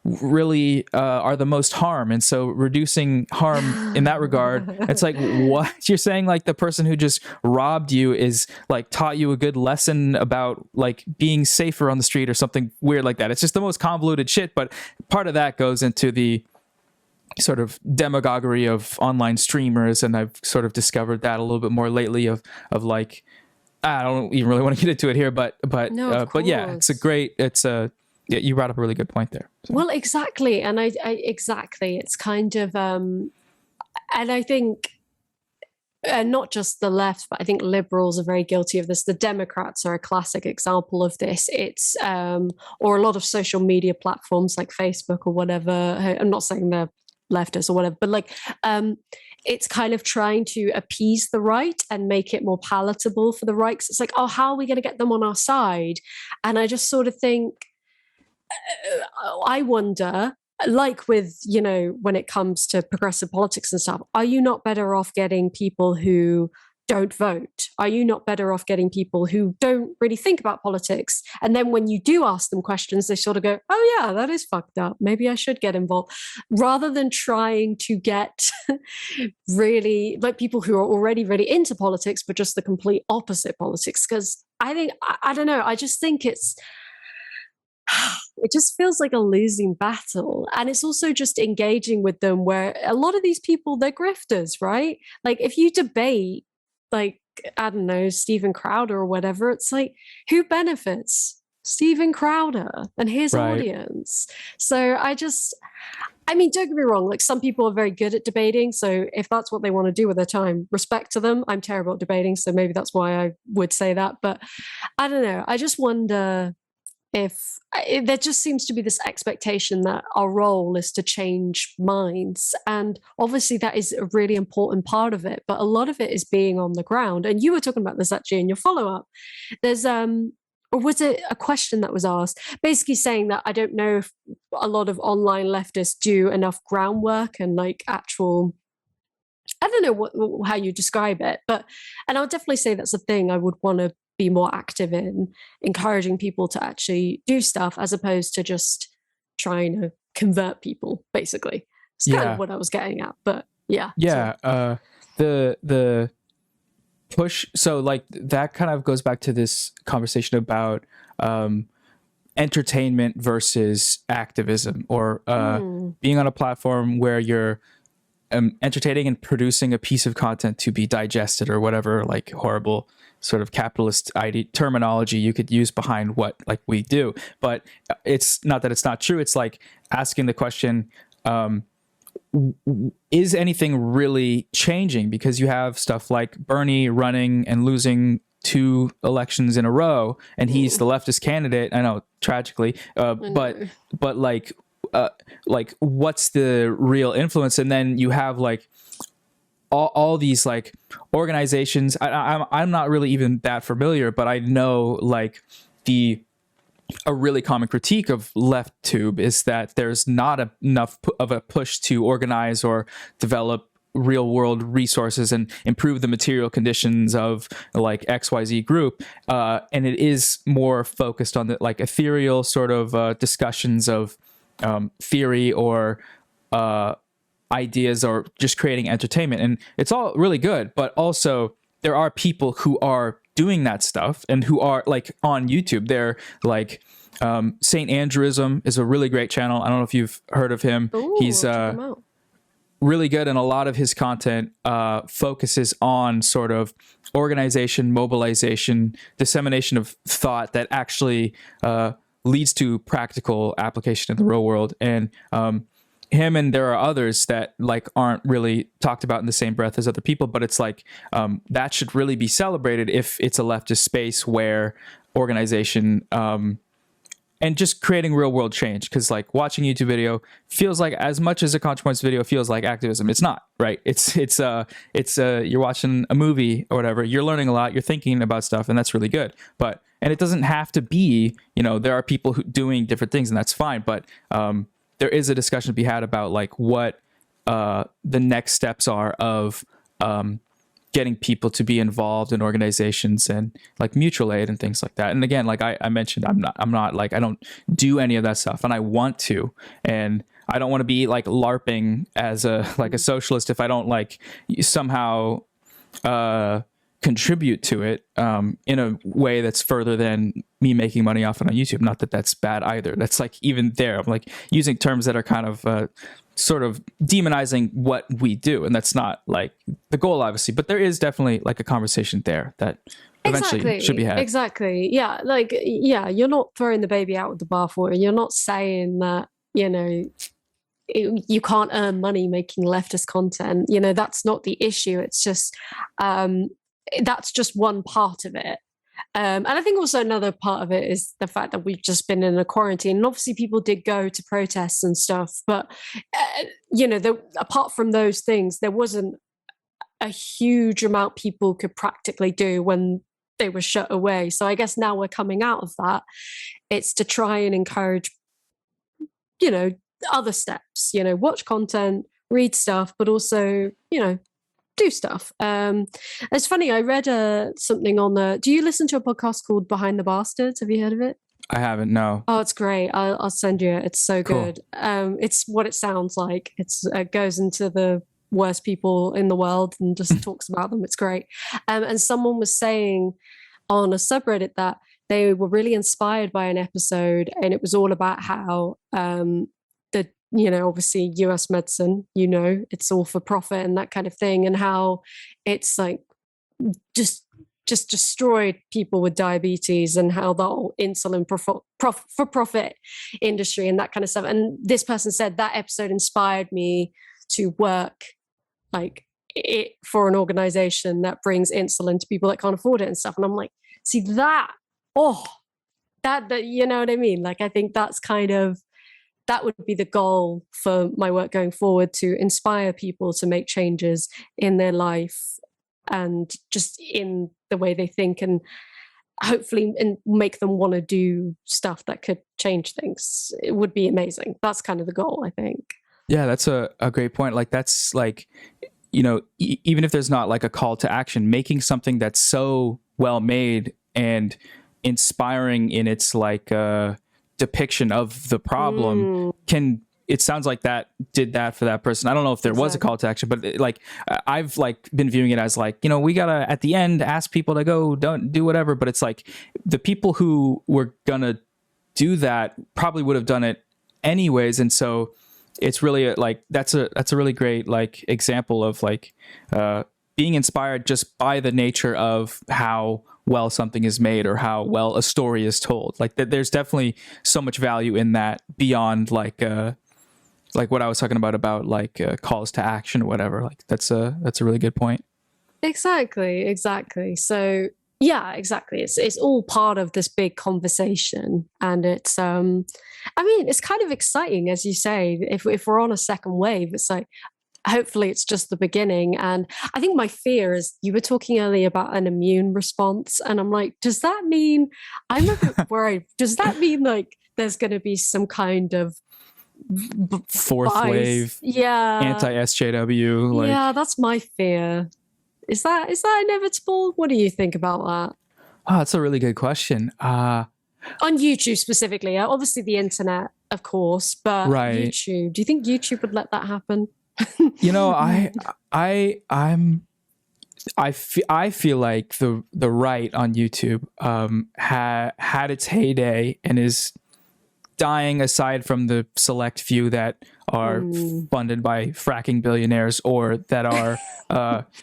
really are the most harm. And so reducing harm in that regard, it's like, what? You're saying like the person who just robbed you is like taught you a good lesson about like being safer on the street or something weird like that. It's just the most convoluted shit. But part of that goes into the sort of demagoguery of online streamers, and I've sort of discovered that a little bit more lately of like, I don't even really want to get into it here, but yeah, you brought up a really good point there. So. Well, exactly. And I exactly, it's kind of and I think not just the left, but I think liberals are very guilty of this. The Democrats are a classic example of this. It's or a lot of social media platforms like Facebook or whatever. I'm not saying they're leftists or whatever, but like it's kind of trying to appease the right and make it more palatable for the right. It's like, oh, how are we going to get them on our side? And I just sort of think, I wonder, like with, when it comes to progressive politics and stuff, are you not better off getting people who don't vote? Are you not better off getting people who don't really think about politics? And then when you do ask them questions, they sort of go, oh yeah, that is fucked up. Maybe I should get involved. Rather than trying to get really like people who are already really into politics, but just the complete opposite politics. Because I think, I don't know, I just think it just feels like a losing battle. And it's also just engaging with them where a lot of these people, they're grifters, right? Like if you debate, like, I don't know, Steven Crowder or whatever, it's like, who benefits? Steven Crowder and his audience. So I mean, don't get me wrong, like some people are very good at debating. So if that's what they want to do with their time, respect to them. I'm terrible at debating, so maybe that's why I would say that. But I don't know. I just wonder if there just seems to be this expectation that our role is to change minds. And obviously that is a really important part of it, but a lot of it is being on the ground. And you were talking about this actually in your follow-up. There's, or was it a question that was asked, basically saying that I don't know if a lot of online leftists do enough groundwork and like actual, I don't know how you describe it, but, and I would definitely say that's a thing I would want to be more active in, encouraging people to actually do stuff as opposed to just trying to convert people, basically. It's kind of what I was getting at, but yeah. Yeah. The push. So like that kind of goes back to this conversation about entertainment versus activism, or being on a platform where you're entertaining and producing a piece of content to be digested, or whatever like horrible sort of capitalist terminology you could use behind what like we do. But it's not that it's not true. It's like asking the question, is anything really changing? Because you have stuff like Bernie running and losing 2 elections in a row, and he's the leftist candidate. I know, tragically, but like what's the real influence? And then you have like all these like organizations. I'm not really even that familiar, but I know like the a really common critique of LeftTube is that there's not enough of a push to organize or develop real world resources and improve the material conditions of like XYZ group. And it is more focused on the like ethereal sort of discussions of theory or ideas or just creating entertainment. And it's all really good, but also there are people who are doing that stuff and who are like on YouTube. They're like Saint Andrewism is a really great channel. I don't know if you've heard of him. Ooh, he's really good, and a lot of his content focuses on sort of organization, mobilization, dissemination of thought that actually leads to practical application in the real world. And him, and there are others that like aren't really talked about in the same breath as other people, but it's like that should really be celebrated if it's a leftist space where organization and just creating real world change. Because like watching a YouTube video feels like, as much as a ContraPoints video feels like activism, it's not, right? It's you're watching a movie or whatever, you're learning a lot, you're thinking about stuff, and that's really good. But and it doesn't have to be, you know, there are people who doing different things, and that's fine. But there is a discussion to be had about like what the next steps are of getting people to be involved in organizations and like mutual aid and things like that. And again, like I mentioned, I'm not like, I don't do any of that stuff, and I want to, and I don't want to be like LARPing as a like a socialist if I don't like somehow contribute to it in a way that's further than me making money off it on YouTube. Not that that's bad either. That's like, even there, I'm like using terms that are kind of sort of demonizing what we do, and that's not like the goal, obviously. But there is definitely like a conversation there that eventually should be had. Exactly. Yeah. Like, yeah, you're not throwing the baby out with the bathwater. You're not saying that, you know, you can't earn money making leftist content. You know, that's not the issue. It's just that's just one part of it. And I think also another part of it is the fact that we've just been in a quarantine. And obviously people did go to protests and stuff, but, you know, apart from those things, there wasn't a huge amount people could practically do when they were shut away. So I guess now we're coming out of that. It's to try and encourage, you know, other steps, you know, watch content, read stuff, but also, you know, do stuff. It's funny, I read something on do you listen to a podcast called Behind the Bastards? Have you heard of it? I haven't, no. Oh, it's great. I'll send you it. It's so good. It's what it sounds like. It goes into the worst people in the world and just talks about them. It's great. And someone was saying on a subreddit that they were really inspired by an episode, and it was all about how you know, obviously US medicine, you know, it's all for profit and that kind of thing, and how it's like just destroyed people with diabetes, and how the whole insulin for profit industry and that kind of stuff. And this person said that episode inspired me to work like it for an organization that brings insulin to people that can't afford it and stuff. And I'm like, see that, that you know what I mean? Like, I think that's kind of, that would be the goal for my work going forward, to inspire people to make changes in their life and just in the way they think, and hopefully and make them want to do stuff that could change things. It would be amazing. That's kind of the goal, I think. Yeah, that's a great point. Like, that's like, you know, even if there's not like a call to action, making something that's so well made and inspiring in its like depiction of the problem it sounds like that did that for that person. I don't know if there was a call to action, but like I've like been viewing it as like, you know, we gotta at the end ask people to go don't do whatever, but it's like the people who were gonna do that probably would have done it anyways. And so it's really like that's a really great like example of like being inspired just by the nature of how well something is made or how well a story is told. Like there's definitely so much value in that beyond like what I was talking about like calls to action or whatever. Like that's a really good point. Exactly. So yeah, exactly. It's all part of this big conversation, and it's I mean, it's kind of exciting, as you say. If we're on a second wave, it's like hopefully it's just the beginning. And I think my fear is, you were talking earlier about an immune response, and I'm like, does that mean, I'm a bit worried, does that mean like there's going to be some kind of fourth wave anti-SJW? Like, yeah, that's my fear. Is that inevitable? What do you think about that? Oh, that's a really good question. On YouTube specifically, obviously the internet, of course, but right. YouTube. Do you think YouTube would let that happen? You know, I feel like the right on YouTube had its heyday and is dying, aside from the select few that are funded by fracking billionaires, or that are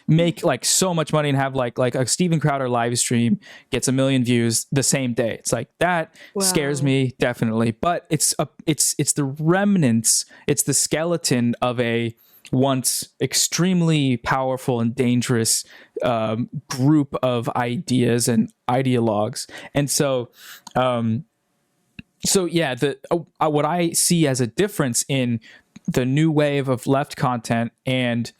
make like so much money and have like a Steven Crowder live stream gets 1 million views the same day. It's like that scares me, definitely. But it's the remnants, it's the skeleton of a once extremely powerful and dangerous group of ideas and ideologues. And so yeah, what I see as a difference in the new wave of left content, and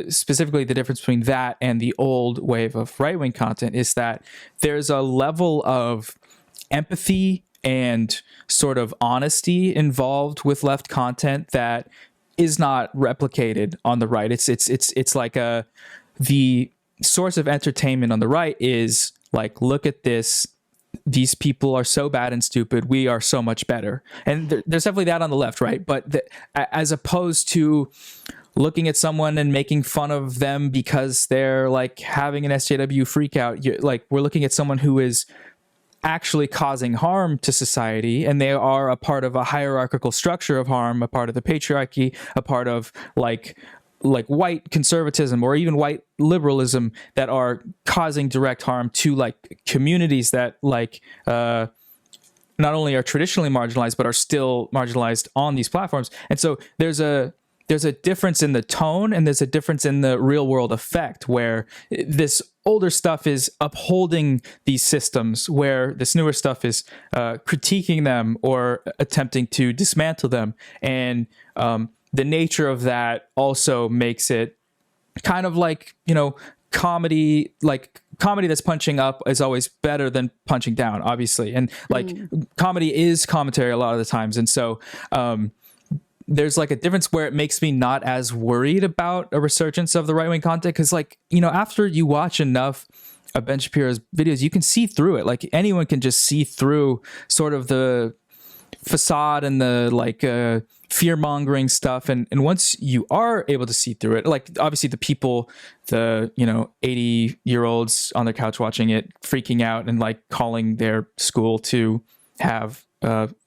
specifically the difference between that and the old wave of right-wing content, is that there's a level of empathy and sort of honesty involved with left content that is not replicated on the right. It's like the source of entertainment on the right is like, look at this, these people are so bad and stupid, we are so much better. And there's definitely that on the left, right? But as opposed to looking at someone and making fun of them because they're like having an SJW freak out, we're looking at someone who is actually causing harm to society, and they are a part of a hierarchical structure of harm, a part of the patriarchy, a part of like white conservatism or even white liberalism, that are causing direct harm to like communities that like not only are traditionally marginalized but are still marginalized on these platforms. And so there's a difference in the tone, and there's a difference in the real world effect, where this older stuff is upholding these systems, where this newer stuff is critiquing them or attempting to dismantle them. And the nature of that also makes it kind of like, you know, comedy that's punching up is always better than punching down, obviously. And like comedy is commentary a lot of the times. And so there's like a difference where it makes me not as worried about a resurgence of the right-wing content. Cause like, you know, after you watch enough of Ben Shapiro's videos, you can see through it. Like anyone can just see through sort of the facade and the like fear-mongering stuff, and once you are able to see through it, like obviously the people, the 80-year-olds on their couch watching it, freaking out and like calling their school to have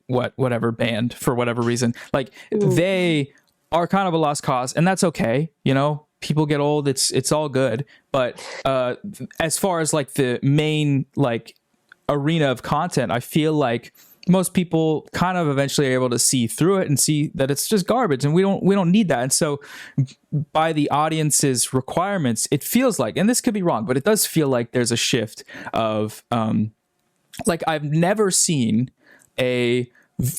whatever banned for whatever reason, like they are kind of a lost cause, and that's okay. People get old, it's all good. But as far as like the main like arena of content, I feel like most people kind of eventually are able to see through it and see that it's just garbage, and we don't need that. And so by the audience's requirements, it feels like, and this could be wrong, but it does feel like there's a shift of like I've never seen a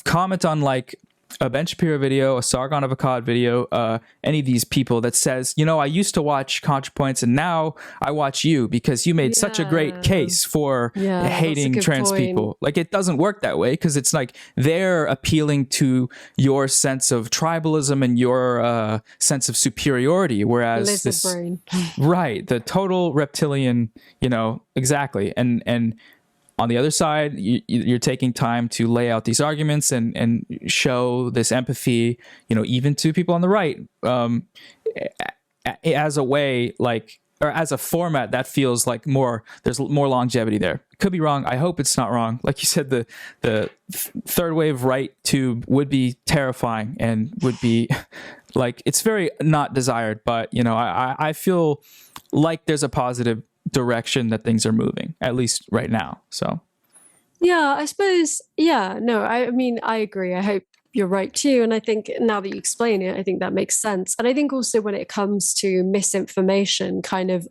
comment on like a Ben Shapiro video, a Sargon of Akkad video, any of these people that says, I used to watch ContraPoints and now I watch you because you made such a great case for hating trans people. Like it doesn't work that way, because it's like they're appealing to your sense of tribalism and your sense of superiority, whereas this brain. Right, the total reptilian, exactly. And on the other side, you're taking time to lay out these arguments and show this empathy, even to people on the right, as a way, like, or as a format that feels like there's more longevity there. Could be wrong. I hope it's not wrong. Like you said, the third wave right tube would be terrifying and would be like, it's very not desired, but I feel like there's a positive direction that things are moving, at least right now. So I suppose I mean, I agree. I hope you're right too, and I think now that you explain it, I think that makes sense. And I think also when it comes to misinformation, kind of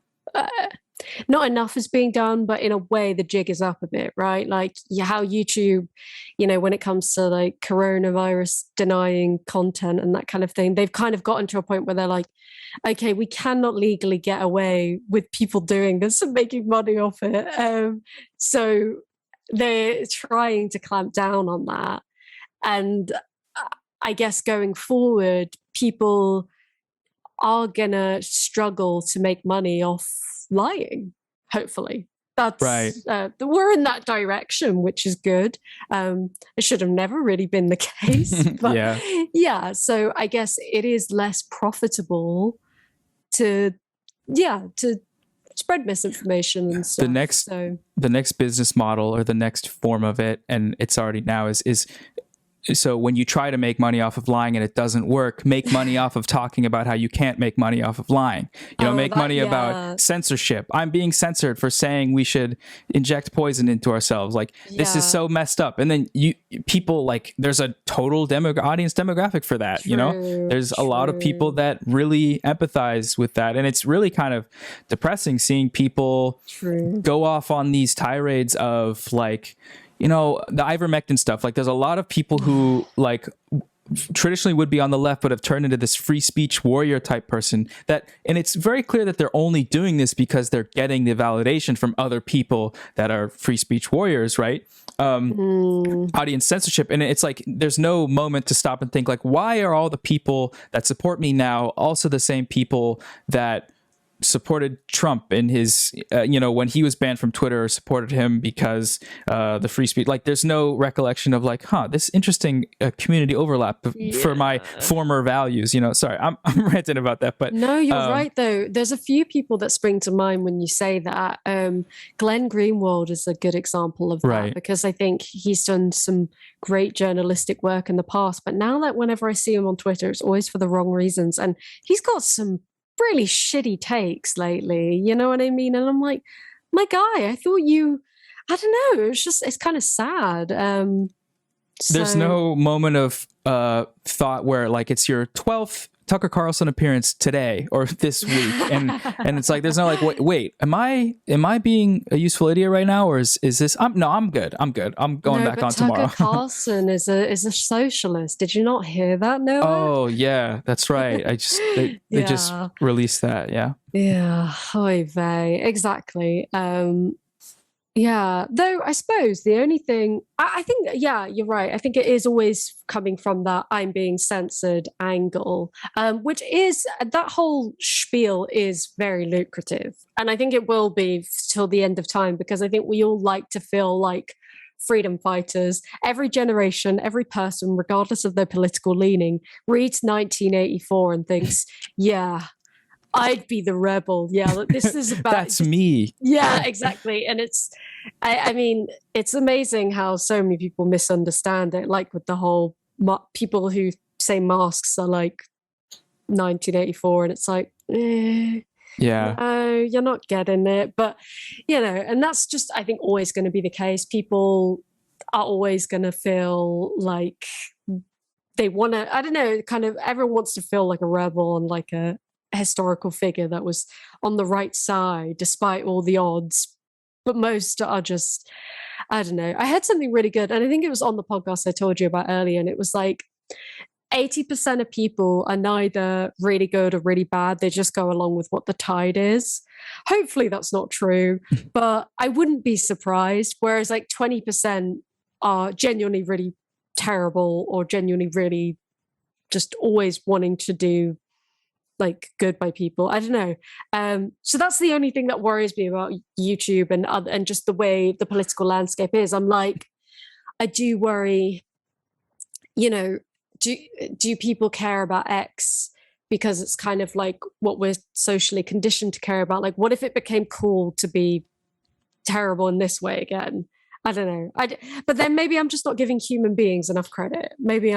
not enough is being done, but in a way the jig is up a bit, right? Like how YouTube, when it comes to like coronavirus denying content and that kind of thing, they've kind of gotten to a point where they're like, okay, we cannot legally get away with people doing this and making money off it. So they're trying to clamp down on that. And I guess going forward, people are gonna struggle to make money off lying, hopefully. That's right. We're in that direction, which is good. It should have never really been the case, but yeah. So I guess it is less profitable to spread misinformation and stuff. The next business model, or the next form of it, and it's already now, is so when you try to make money off of lying and it doesn't work, make money off of talking about how you can't make money off of lying. Make money about censorship. I'm being censored for saying we should inject poison into ourselves. Like, this is so messed up. And then people, like, there's a total audience demographic for that. There's a lot of people that really empathize with that. And it's really kind of depressing seeing people go off on these tirades of like, the ivermectin stuff. Like, there's a lot of people who like traditionally would be on the left, but have turned into this free speech warrior type person and it's very clear that they're only doing this because they're getting the validation from other people that are free speech warriors, right? Audience censorship. And it's like, there's no moment to stop and think like, why are all the people that support me now also the same people that supported Trump in his, when he was banned from Twitter, or supported him because the free speech? Like, there's no recollection of like, this interesting community overlap for my former values. Sorry, I'm ranting about that, but no, you're right though. There's a few people that spring to mind when you say that. Glenn Greenwald is a good example of that, because I think he's done some great journalistic work in the past, but now that whenever I see him on Twitter, it's always for the wrong reasons, and he's got some really shitty takes lately, you know what I mean? And I'm like, my guy, I thought I don't know, it's kind of sad. There's no moment of thought where like it's your 12th Tucker Carlson appearance today or this week, and it's like there's no like, wait, am I being a useful idiot right now, or is this? I'm good. I'm going back on tomorrow. Tucker Carlson is a socialist. Did you not hear that, Noah? Oh yeah, that's right. They just released that. Yeah. Oy vey. Exactly. Yeah, though I suppose the only thing I think, you're right. I think it is always coming from that I'm being censored angle, which is, that whole spiel is very lucrative. And I think it will be till the end of time, because I think we all like to feel like freedom fighters. Every generation, every person, regardless of their political leaning, reads 1984 and thinks, I'd be the rebel. Yeah, this is about... That's me. Yeah, exactly. And I mean, it's amazing how so many people misunderstand it, like with the whole people who say masks are like 1984, and it's like, no, you're not getting it. But, and that's just, I think, always going to be the case. People are always going to feel like they want to, I don't know, kind of everyone wants to feel like a rebel and like a historical figure that was on the right side despite all the odds, but most are just, I don't know. I heard something really good, and I think it was on the podcast I told you about earlier, and it was like 80% of people are neither really good or really bad. They just go along with what the tide is. Hopefully that's not true, but I wouldn't be surprised. Whereas like 20% are genuinely really terrible, or genuinely really just always wanting to do like good by people. I don't know. So that's the only thing that worries me about YouTube and just the way the political landscape is. I'm like, I do worry, do people care about X because it's kind of like what we're socially conditioned to care about? Like, what if it became cool to be terrible in this way again? I don't know. But then maybe I'm just not giving human beings enough credit. Maybe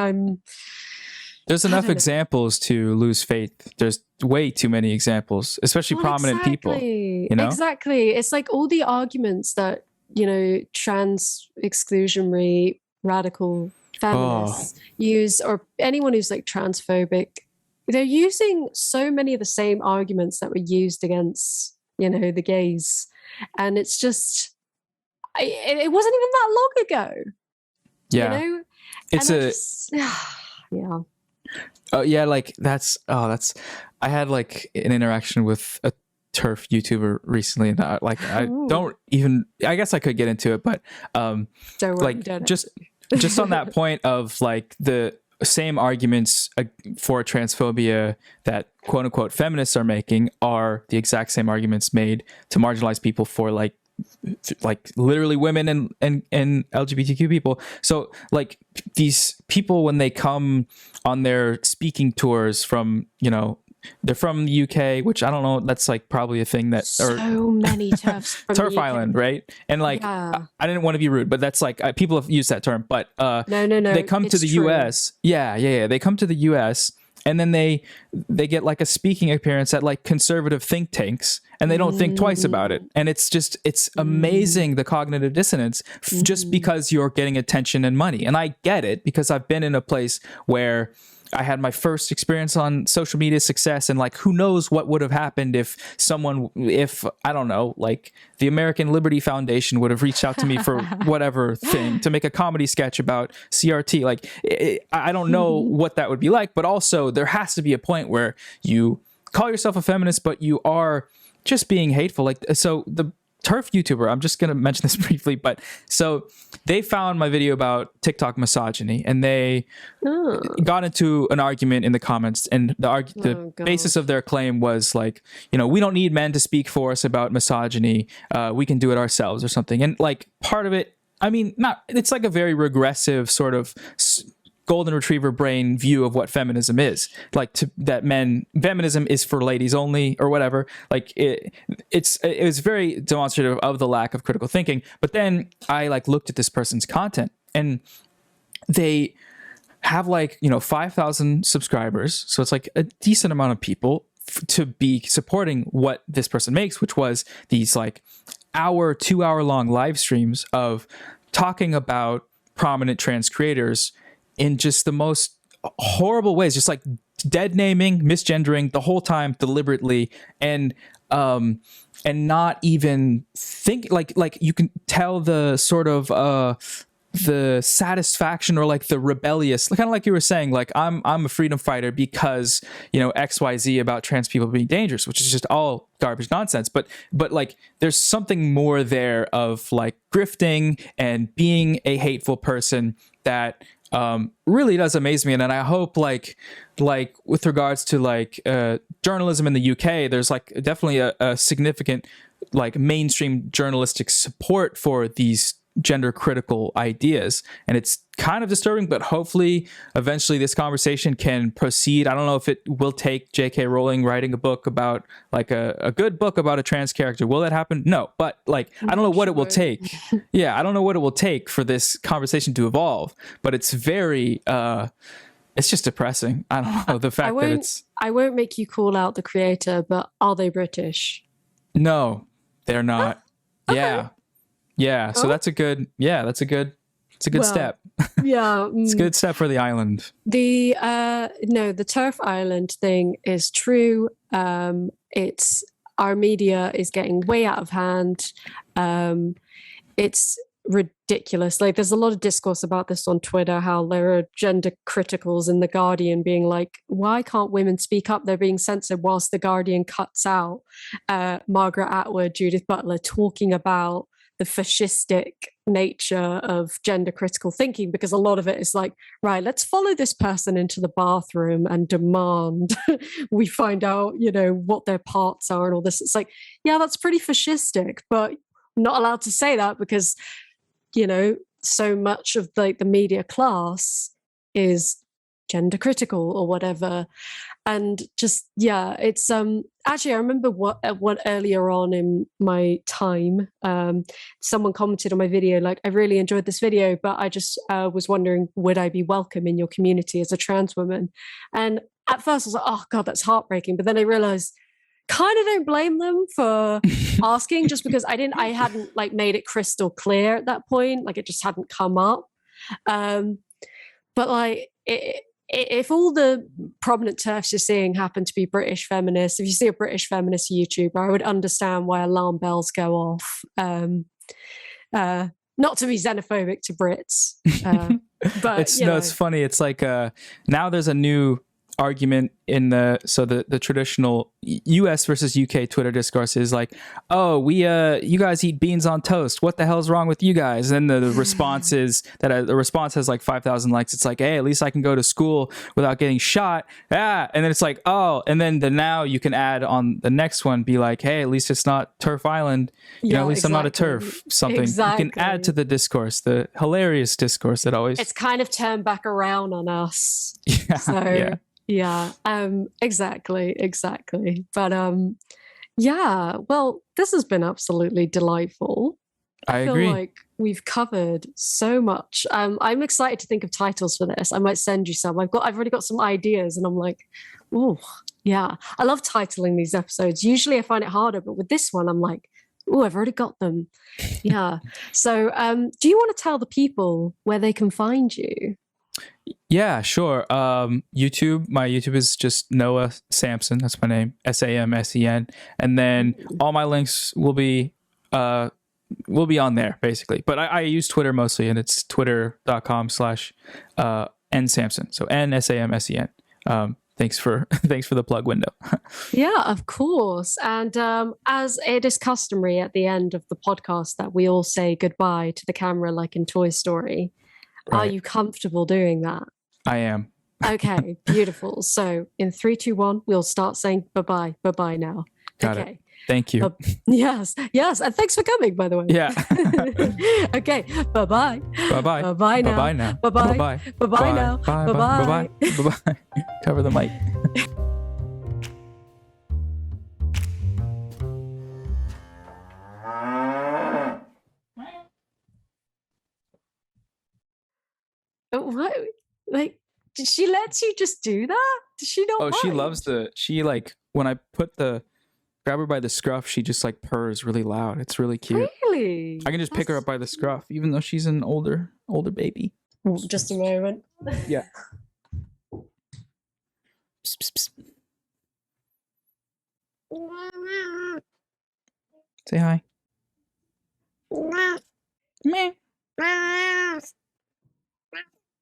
there's enough examples to lose faith. There's way too many examples, especially prominent people. Exactly. It's like all the arguments that, trans exclusionary radical feminists use, or anyone who's like transphobic, they're using so many of the same arguments that were used against the gays. And it's just, it wasn't even that long ago. Yeah. It's yeah. Oh yeah, like that's I had like an interaction with a turf YouTuber recently, and I guess I could get into it, but don't worry, like just on that point of like the same arguments for transphobia that quote unquote feminists are making are the exact same arguments made to marginalize people for like literally women and LGBTQ people. So like these people, when they come on their speaking tours from, they're from the UK, which I don't know, that's like probably a thing that so many turfs from Turf Island, right? And like I didn't want to be rude, but that's like people have used that term, but no, they come to the US. Yeah, they come to the US, and then they get like a speaking appearance at like conservative think tanks, and they don't think twice about it. And it's amazing, the cognitive dissonance, just because you're getting attention and money. And I get it, because I've been in a place where I had my first experience on social media success, and like, who knows what would have happened if I don't know, like the American Liberty Foundation would have reached out to me for whatever thing to make a comedy sketch about CRT. Like, I don't know what that would be like, but also there has to be a point where you call yourself a feminist, but you are just being hateful. Like, so the turf YouTuber, I'm just going to mention this briefly, but so they found my video about TikTok misogyny, and they got into an argument in the comments, and the basis of their claim was like, we don't need men to speak for us about misogyny. We can do it ourselves or something. And like part of it, I mean, it's like a very regressive sort of golden retriever brain view of what feminism is, like feminism is for ladies only or whatever. Like it was very demonstrative of the lack of critical thinking. But then I like looked at this person's content, and they have like 5,000 subscribers, so it's like a decent amount of people to be supporting what this person makes, which was these like 2-hour long live streams of talking about prominent trans creators in just the most horrible ways, just like dead naming, misgendering the whole time deliberately, and not even think like you can tell the sort of the satisfaction or like the rebellious, kind of like you were saying, like I'm a freedom fighter because XYZ about trans people being dangerous, which is just all garbage nonsense. But like there's something more there of like grifting and being a hateful person that really does amaze me. And I hope like with regards to like journalism in the UK, there's like definitely a significant like mainstream journalistic support for these gender critical ideas, and it's kind of disturbing, but hopefully eventually this conversation can proceed. I don't know if it will take J.K. Rowling writing a book about like a good book about a trans character. Will that happen? No, but like I don't know what it will take. Yeah, I don't know what it will take for this conversation to evolve, but it's very it's just depressing. I don't know, the fact that it's I won't make you call out the creator, but are they British? No, they're not. Okay. Yeah, so that's a good step. Yeah. It's a good step for the island. The turf island thing is true. It's our media is getting way out of hand. It's ridiculous. Like there's a lot of discourse about this on Twitter, how there are gender criticals in The Guardian being like, why can't women speak up? They're being censored, whilst The Guardian cuts out Margaret Atwood, Judith Butler talking about the fascistic nature of gender critical thinking, because a lot of it is like, right, let's follow this person into the bathroom and demand we find out, what their parts are and all this. It's like, yeah, that's pretty fascistic, but I'm not allowed to say that because, so much of like the media class is gender critical or whatever. And just, yeah, it's actually I remember what earlier on in my time, someone commented on my video like, I really enjoyed this video, but I just was wondering, would I be welcome in your community as a trans woman? And at first I was like, oh god, that's heartbreaking, but then I realized kind of don't blame them for asking, just because I hadn't like made it crystal clear at that point, like it just hadn't come up. But like if all the prominent TERFs you're seeing happen to be British feminists, if you see a British feminist YouTuber, I would understand why alarm bells go off. Not to be xenophobic to Brits, but it's funny. It's like now there's a new argument in the traditional US versus UK Twitter discourse is like, oh, you guys eat beans on toast, what the hell's wrong with you guys? And the response is that the response has like 5,000 likes. It's like, hey, at least I can go to school without getting shot. And then it's like, oh, and then now you can add on the next one, be like, hey, at least it's not turf island, at least I'm not a turf, something. You can add to the discourse, the hilarious discourse that always, it's kind of turned back around on us. Yeah, exactly. But well, this has been absolutely delightful. I feel agree. like we've covered so much. I'm excited to think of titles for this. I might send you some. I've already got some ideas, and I'm like, oh, yeah. I love titling these episodes. Usually I find it harder, but with this one, I'm like, oh, I've already got them. Yeah. So do you want to tell the people where they can find you? Yeah, sure. YouTube, my YouTube is just Noah Samsen. That's my name, Samsen. And then all my links will be on there basically. But I use Twitter mostly, and it's twitter.com/nsamsen. So NSAMSEN. Thanks for the plug window. Yeah, of course. And as it is customary at the end of the podcast that we all say goodbye to the camera like in Toy Story. Right. Are you comfortable doing that? I am. Okay, beautiful. So in 3, 2, 1, we'll start saying bye-bye. Bye-bye now. Got it. Thank you. Yes. And thanks for coming, by the way. Yeah. Okay. Bye-bye. Bye-bye. Bye-bye now. Bye-bye now. Bye-bye. Bye-bye. Bye-bye now. Bye-bye. Bye-bye. Bye-bye. Cover the mic. What? Like, did she let you just do that? Did she not? Oh, she loves when I grab her by the scruff, she just like purrs really loud. It's really cute. Really? I can just pick her up by the scruff, even though she's an older baby. Just a moment. Yeah. Psst, psst, psst. Say hi. Meh.